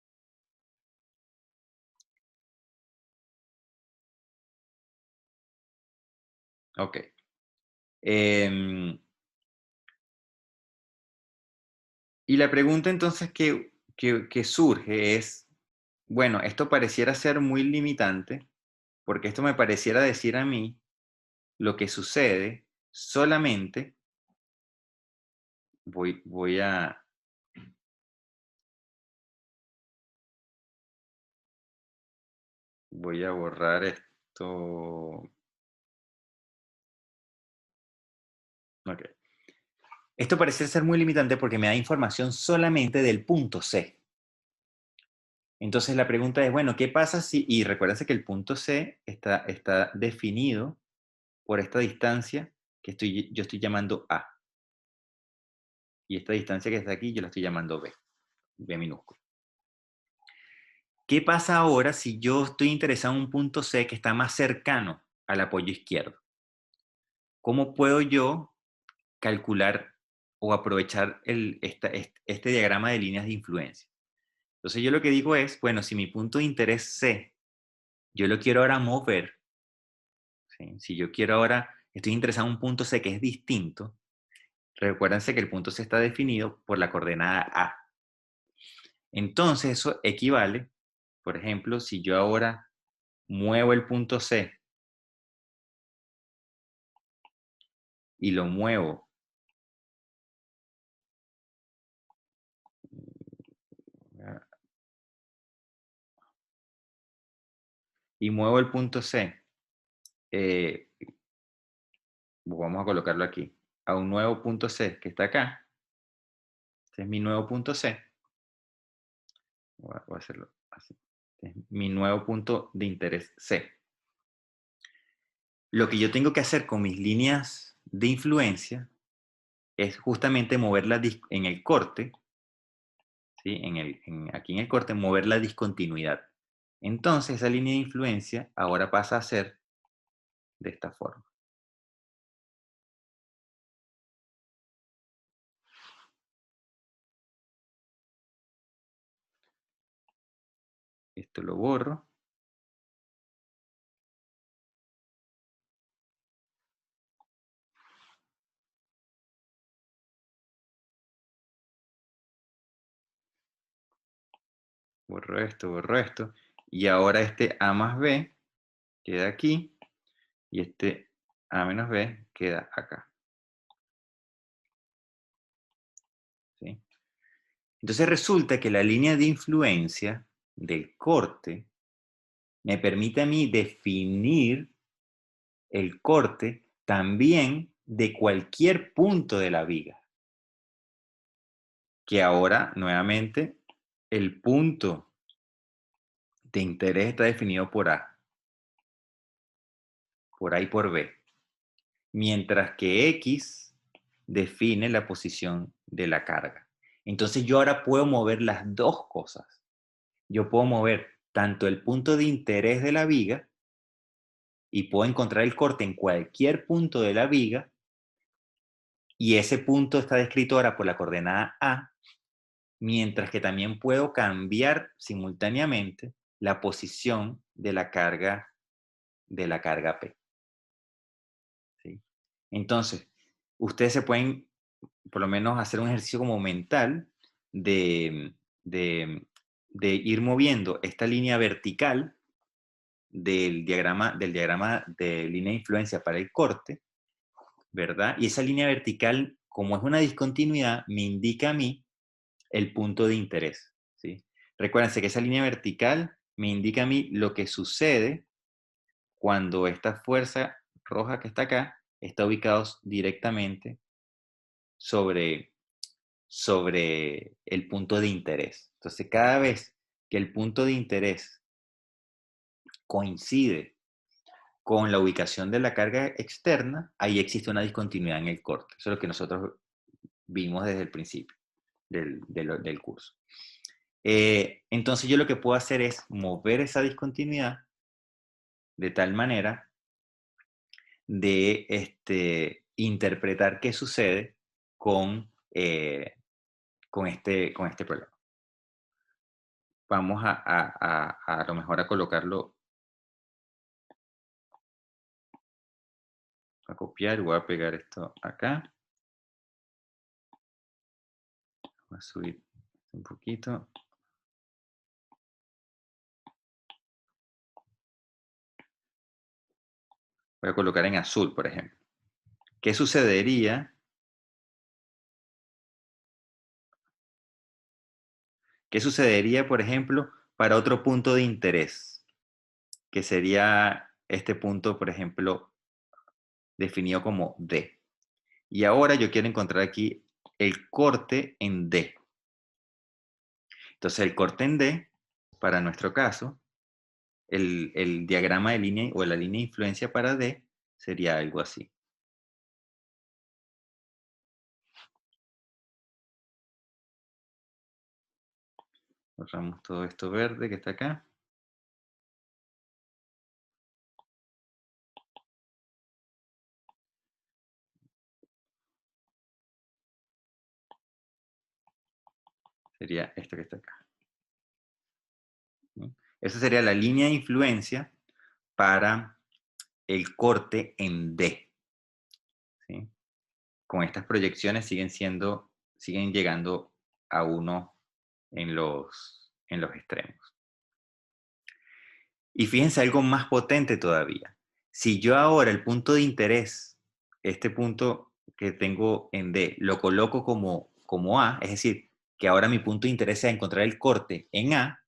Ok. Y la pregunta entonces que surge es, bueno, esto pareciera ser muy limitante, porque esto me pareciera decir a mí lo que sucede solamente, voy a borrar esto. Ok. Esto parece ser muy limitante porque me da información solamente del punto C. Entonces la pregunta es, bueno, ¿qué pasa si, y recuérdense que el punto C está definido por esta distancia que yo estoy llamando A. Y esta distancia que está aquí yo la estoy llamando B, B minúsculo. ¿Qué pasa ahora si yo estoy interesado en un punto C que está más cercano al apoyo izquierdo? ¿Cómo puedo yo calcular o aprovechar este diagrama de líneas de influencia? Entonces yo lo que digo es, bueno, si mi punto de interés C, yo lo quiero ahora mover, ¿sí? Si yo quiero ahora, estoy interesado en un punto C que es distinto, recuérdense que el punto C está definido por la coordenada A. Entonces eso equivale, por ejemplo, si yo ahora muevo el punto C y lo muevo y muevo el punto C, vamos a colocarlo aquí, a un nuevo punto C que está acá. Este es mi nuevo punto C. Voy a hacerlo así. Este es mi nuevo punto de interés C. Lo que yo tengo que hacer con mis líneas de influencia es justamente moverla en el corte, ¿sí? Aquí en el corte, mover la discontinuidad. Entonces, esa línea de influencia ahora pasa a ser de esta forma. Esto lo borro. Borro esto. Y ahora este A más B queda aquí. Y este A menos B queda acá. ¿Sí? Entonces resulta que la línea de influencia del corte me permite a mí definir el corte también de cualquier punto de la viga. Que ahora, nuevamente, el punto de interés está definido por A y por B. Mientras que X define la posición de la carga. Entonces yo ahora puedo mover las dos cosas. Yo puedo mover tanto el punto de interés de la viga y puedo encontrar el corte en cualquier punto de la viga, y ese punto está descrito ahora por la coordenada A, mientras que también puedo cambiar simultáneamente la posición de la carga P. ¿Sí? Entonces, ustedes se pueden por lo menos hacer un ejercicio como mental de, de, de ir moviendo esta línea vertical del diagrama de línea de influencia para el corte ¿verdad? Y esa línea vertical, como es una discontinuidad, me indica a mí el punto de interés, ¿sí? Recuérdense que esa línea vertical me indica a mí lo que sucede cuando esta fuerza roja que está acá está ubicada directamente sobre, sobre el punto de interés. Entonces, cada vez que el punto de interés coincide con la ubicación de la carga externa, ahí existe una discontinuidad en el corte. Eso es lo que nosotros vimos desde el principio del curso. Entonces yo lo que puedo hacer es mover esa discontinuidad de tal manera de interpretar qué sucede con este problema. Vamos a lo mejor a colocarlo, a copiar, voy a pegar esto acá, voy a subir un poquito. Voy a colocar en azul, por ejemplo. ¿Qué sucedería? ¿Qué sucedería, por ejemplo, para otro punto de interés? Que sería este punto, por ejemplo, definido como D. Y ahora yo quiero encontrar aquí el corte en D. Entonces, el corte en D, para nuestro caso, el diagrama de línea o la línea de influencia para D sería algo así. Borramos todo esto verde que está acá. Sería esto que está acá. ¿Sí? Esa sería la línea de influencia para el corte en D. ¿Sí? Con estas proyecciones siguen llegando a 1 en los extremos. Y fíjense algo más potente todavía. Si yo ahora el punto de interés, este punto que tengo en D, lo coloco como A, es decir, que ahora mi punto de interés es encontrar el corte en A,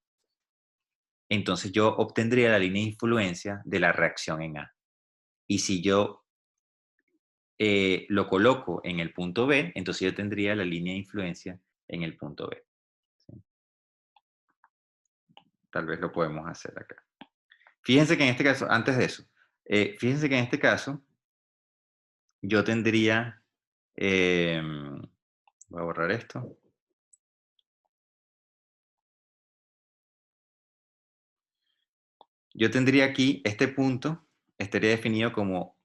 entonces yo obtendría la línea de influencia de la reacción en A. Y si yo lo coloco en el punto B, entonces yo tendría la línea de influencia en el punto B. ¿Sí? Tal vez lo podemos hacer acá. Fíjense que en este caso, antes de eso, fíjense que en este caso yo tendría, voy a borrar esto. Yo tendría aquí, este punto estaría definido como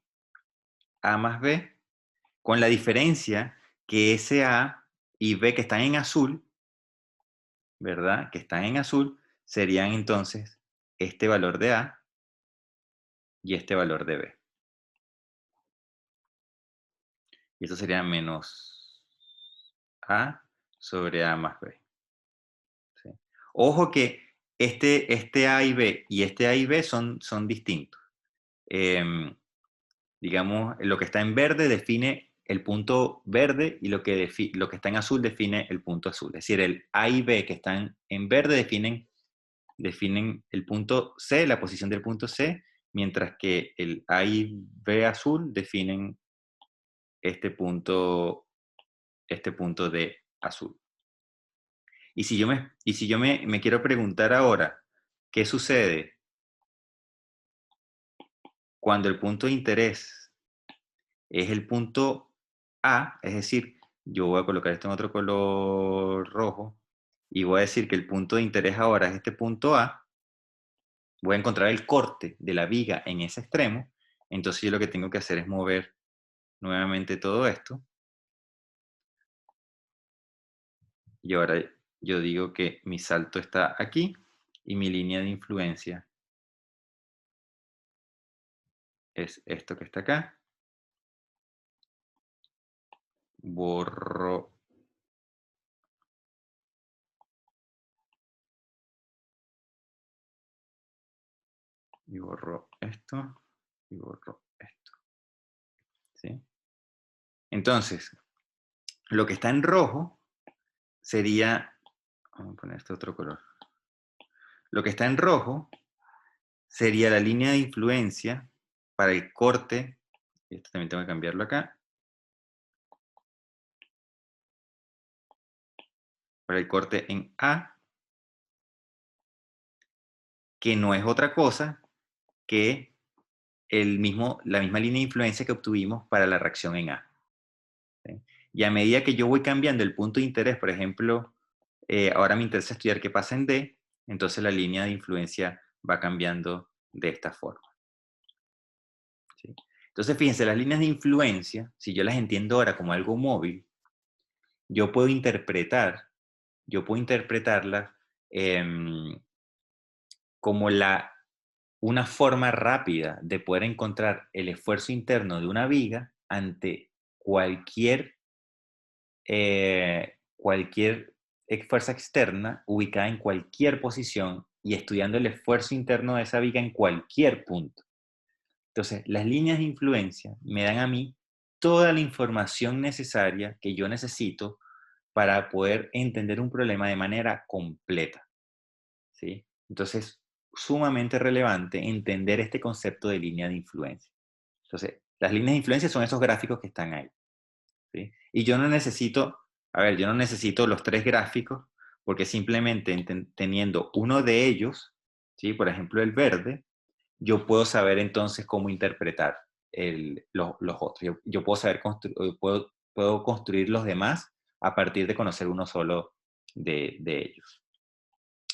A más B, con la diferencia que ese A y B que están en azul, ¿verdad? Que están en azul, serían entonces este valor de A y este valor de B. Y eso sería menos A sobre A más B. ¿Sí? Ojo que este A y B y este A y B son distintos. Digamos, lo que está en verde define el punto verde y lo que está en azul define el punto azul. Es decir, el A y B que están en verde definen el punto C, la posición del punto C, mientras que el A y B azul definen este punto de azul. Y si yo me quiero preguntar ahora, ¿qué sucede cuando el punto de interés es el punto A? Es decir, yo voy a colocar esto en otro color rojo y voy a decir que el punto de interés ahora es este punto A. Voy a encontrar el corte de la viga en ese extremo. Entonces yo lo que tengo que hacer es mover nuevamente todo esto. Y ahora yo digo que mi salto está aquí y mi línea de influencia es esto que está acá. Borro y borro esto y borro esto. ¿Sí? Entonces, lo que está en rojo sería, vamos a poner este otro color. Lo que está en rojo sería la línea de influencia para el corte, esto también tengo que cambiarlo acá, para el corte en A, que no es otra cosa que la misma línea de influencia que obtuvimos para la reacción en A. ¿Sí? Y a medida que yo voy cambiando el punto de interés, por ejemplo, ahora me interesa estudiar qué pasa en D, entonces la línea de influencia va cambiando de esta forma. ¿Sí? Entonces, fíjense, las líneas de influencia, si yo las entiendo ahora como algo móvil, yo puedo interpretarlas como una forma rápida de poder encontrar el esfuerzo interno de una viga ante cualquier fuerza externa ubicada en cualquier posición y estudiando el esfuerzo interno de esa viga en cualquier punto. Entonces, las líneas de influencia me dan a mí toda la información necesaria que yo necesito para poder entender un problema de manera completa, ¿sí? Entonces, sumamente relevante entender este concepto de línea de influencia. Entonces, las líneas de influencia son esos gráficos que están ahí, ¿sí? Y yo no necesito, yo no necesito los 3 gráficos, porque simplemente teniendo uno de ellos, ¿sí? Por ejemplo, el verde, yo puedo saber entonces cómo interpretar los otros. Yo puedo saber puedo construir los demás a partir de conocer uno solo de ellos.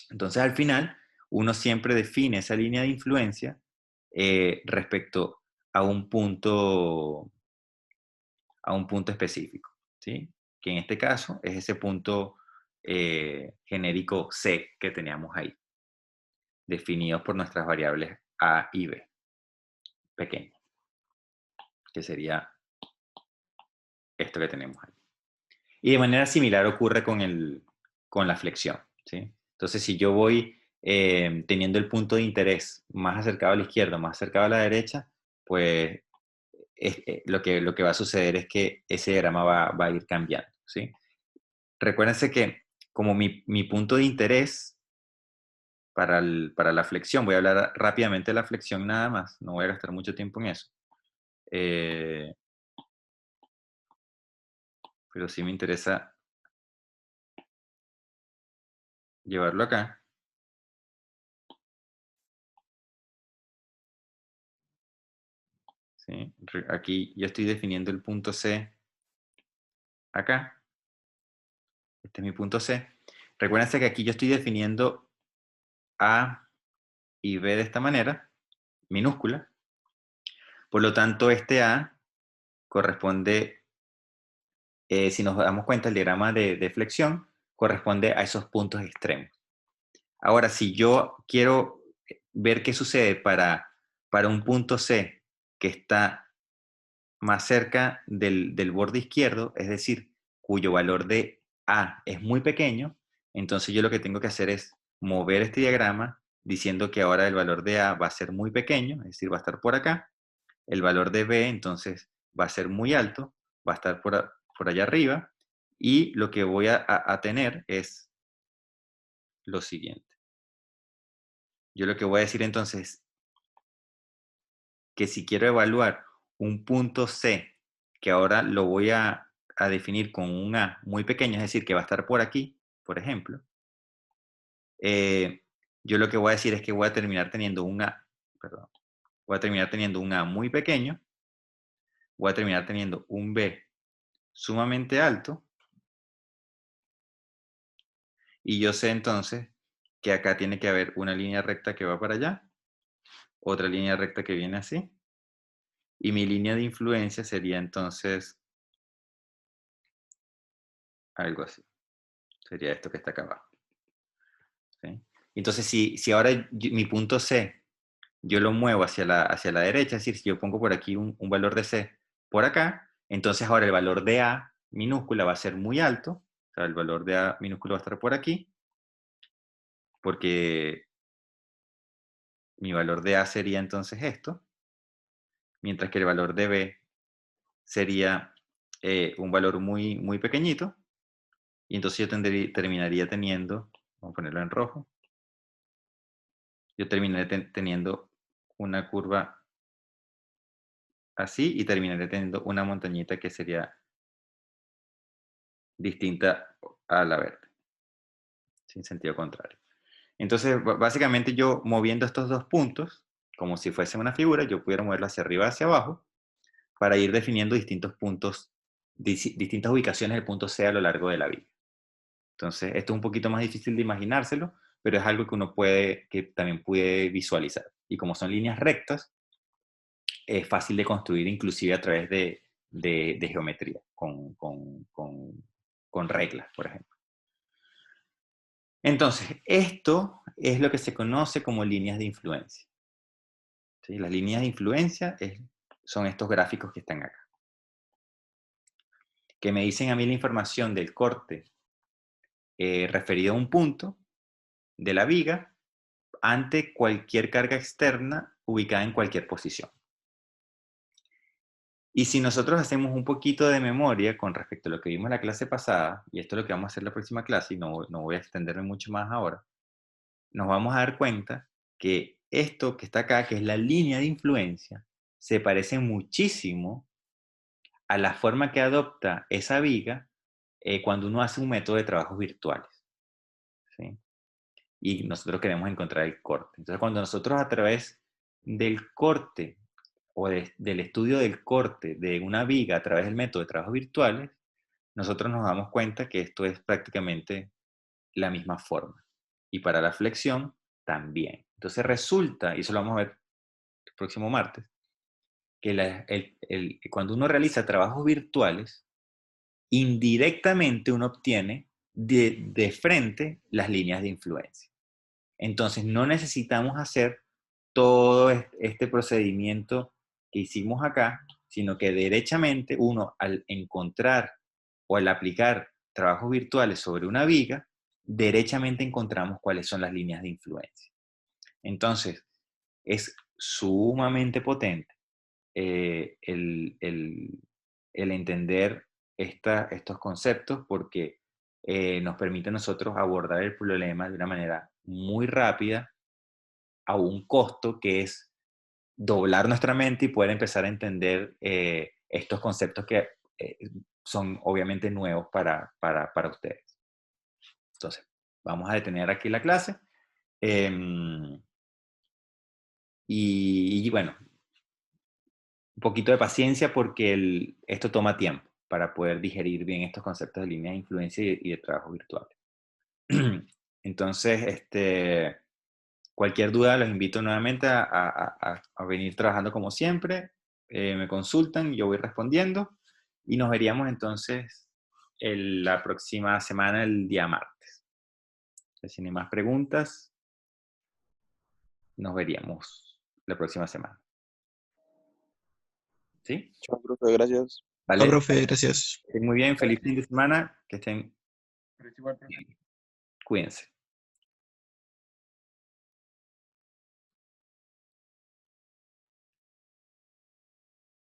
Entonces, al final, uno siempre define esa línea de influencia respecto a a un punto específico, ¿sí? Que en este caso es ese punto genérico C que teníamos ahí, definidos por nuestras variables A y B, pequeñas, que sería esto que tenemos ahí. Y de manera similar ocurre con la flexión, ¿sí? Entonces, si yo voy teniendo el punto de interés más acercado a la izquierda, más acercado a la derecha, pues lo que va a suceder es que ese diagrama va a ir cambiando, ¿sí? Recuérdense que como mi punto de interés para la flexión, voy a hablar rápidamente de la flexión nada más, no voy a gastar mucho tiempo en eso. Pero sí me interesa llevarlo acá. ¿Sí? Aquí yo estoy definiendo el punto C acá. Este es mi punto C. Recuérdense que aquí yo estoy definiendo A y B de esta manera, minúscula. Por lo tanto, este A corresponde, si nos damos cuenta, el diagrama de flexión corresponde a esos puntos extremos. Ahora, si yo quiero ver qué sucede para un punto C que está más cerca del borde izquierdo, es decir, cuyo valor de A es muy pequeño, entonces yo lo que tengo que hacer es mover este diagrama diciendo que ahora el valor de A va a ser muy pequeño, es decir, va a estar por acá. El valor de B entonces va a ser muy alto, va a estar por allá arriba, y lo que voy a tener es lo siguiente. Yo lo que voy a decir entonces que si quiero evaluar un punto C, que ahora lo voy a definir con un A muy pequeño, es decir, que va a estar por aquí, por ejemplo, yo lo que voy a decir es que voy a terminar teniendo un A, perdón, voy a terminar teniendo un A muy pequeño, voy a terminar teniendo un B sumamente alto, y yo sé entonces que acá tiene que haber una línea recta que va para allá, otra línea recta que viene así, y mi línea de influencia sería entonces algo así. Sería esto que está acá abajo. ¿Sí? Entonces, si ahora mi punto C yo lo muevo hacia la derecha, es decir, si yo pongo por aquí un valor de C por acá, entonces ahora el valor de A minúscula va a ser muy alto, o sea, el valor de A minúscula va a estar por aquí, porque mi valor de A sería entonces esto, mientras que el valor de B sería un valor muy, muy pequeñito, y entonces yo terminaría teniendo, vamos a ponerlo en rojo, yo terminaré teniendo una curva así y terminaré teniendo una montañita que sería distinta a la verde, sin sentido contrario. Entonces, básicamente yo moviendo estos dos puntos, como si fuese una figura, yo pudiera moverla hacia arriba, hacia abajo, para ir definiendo distintos puntos, distintas ubicaciones del punto C a lo largo de la viga. Entonces, esto es un poquito más difícil de imaginárselo, pero es algo que uno puede, que también puede visualizar. Y como son líneas rectas, es fácil de construir inclusive a través de geometría, con reglas, por ejemplo. Entonces, esto es lo que se conoce como líneas de influencia. ¿Sí? Las líneas de influencia son estos gráficos que están acá, que me dicen a mí la información del corte referido a un punto de la viga ante cualquier carga externa ubicada en cualquier posición. Y si nosotros hacemos un poquito de memoria con respecto a lo que vimos en la clase pasada, y esto es lo que vamos a hacer en la próxima clase, y no voy a extenderme mucho más ahora, nos vamos a dar cuenta que esto que está acá, que es la línea de influencia, se parece muchísimo a la forma que adopta esa viga cuando uno hace un método de trabajos virtuales. ¿Sí? Y nosotros queremos encontrar el corte. Entonces, cuando nosotros a través del corte o del estudio del corte de una viga a través del método de trabajos virtuales, nosotros nos damos cuenta que esto es prácticamente la misma forma. Y para la flexión también. Entonces resulta, y eso lo vamos a ver el próximo martes, que cuando uno realiza trabajos virtuales, indirectamente uno obtiene de frente las líneas de influencia. Entonces no necesitamos hacer todo este procedimiento que hicimos acá, sino que derechamente uno al encontrar o al aplicar trabajos virtuales sobre una viga, derechamente encontramos cuáles son las líneas de influencia. Entonces, es sumamente potente el entender estos conceptos porque nos permite a nosotros abordar el problema de una manera muy rápida a un costo que es doblar nuestra mente y poder empezar a entender estos conceptos que eh, son obviamente nuevos para ustedes. Entonces, vamos a detener aquí la clase. Y bueno, un poquito de paciencia porque esto toma tiempo para poder digerir bien estos conceptos de línea de influencia y de trabajo virtual. Entonces, cualquier duda los invito nuevamente a venir trabajando como siempre. Me consultan, yo voy respondiendo y nos veríamos entonces la próxima semana, el día martes. Si no hay más preguntas, nos veríamos la próxima semana. ¿Sí? Chao, profe, gracias. Chao, ¿Vale? profe, gracias. Estén muy bien, feliz fin de semana, que estén Pero es igual, profe. cuídense.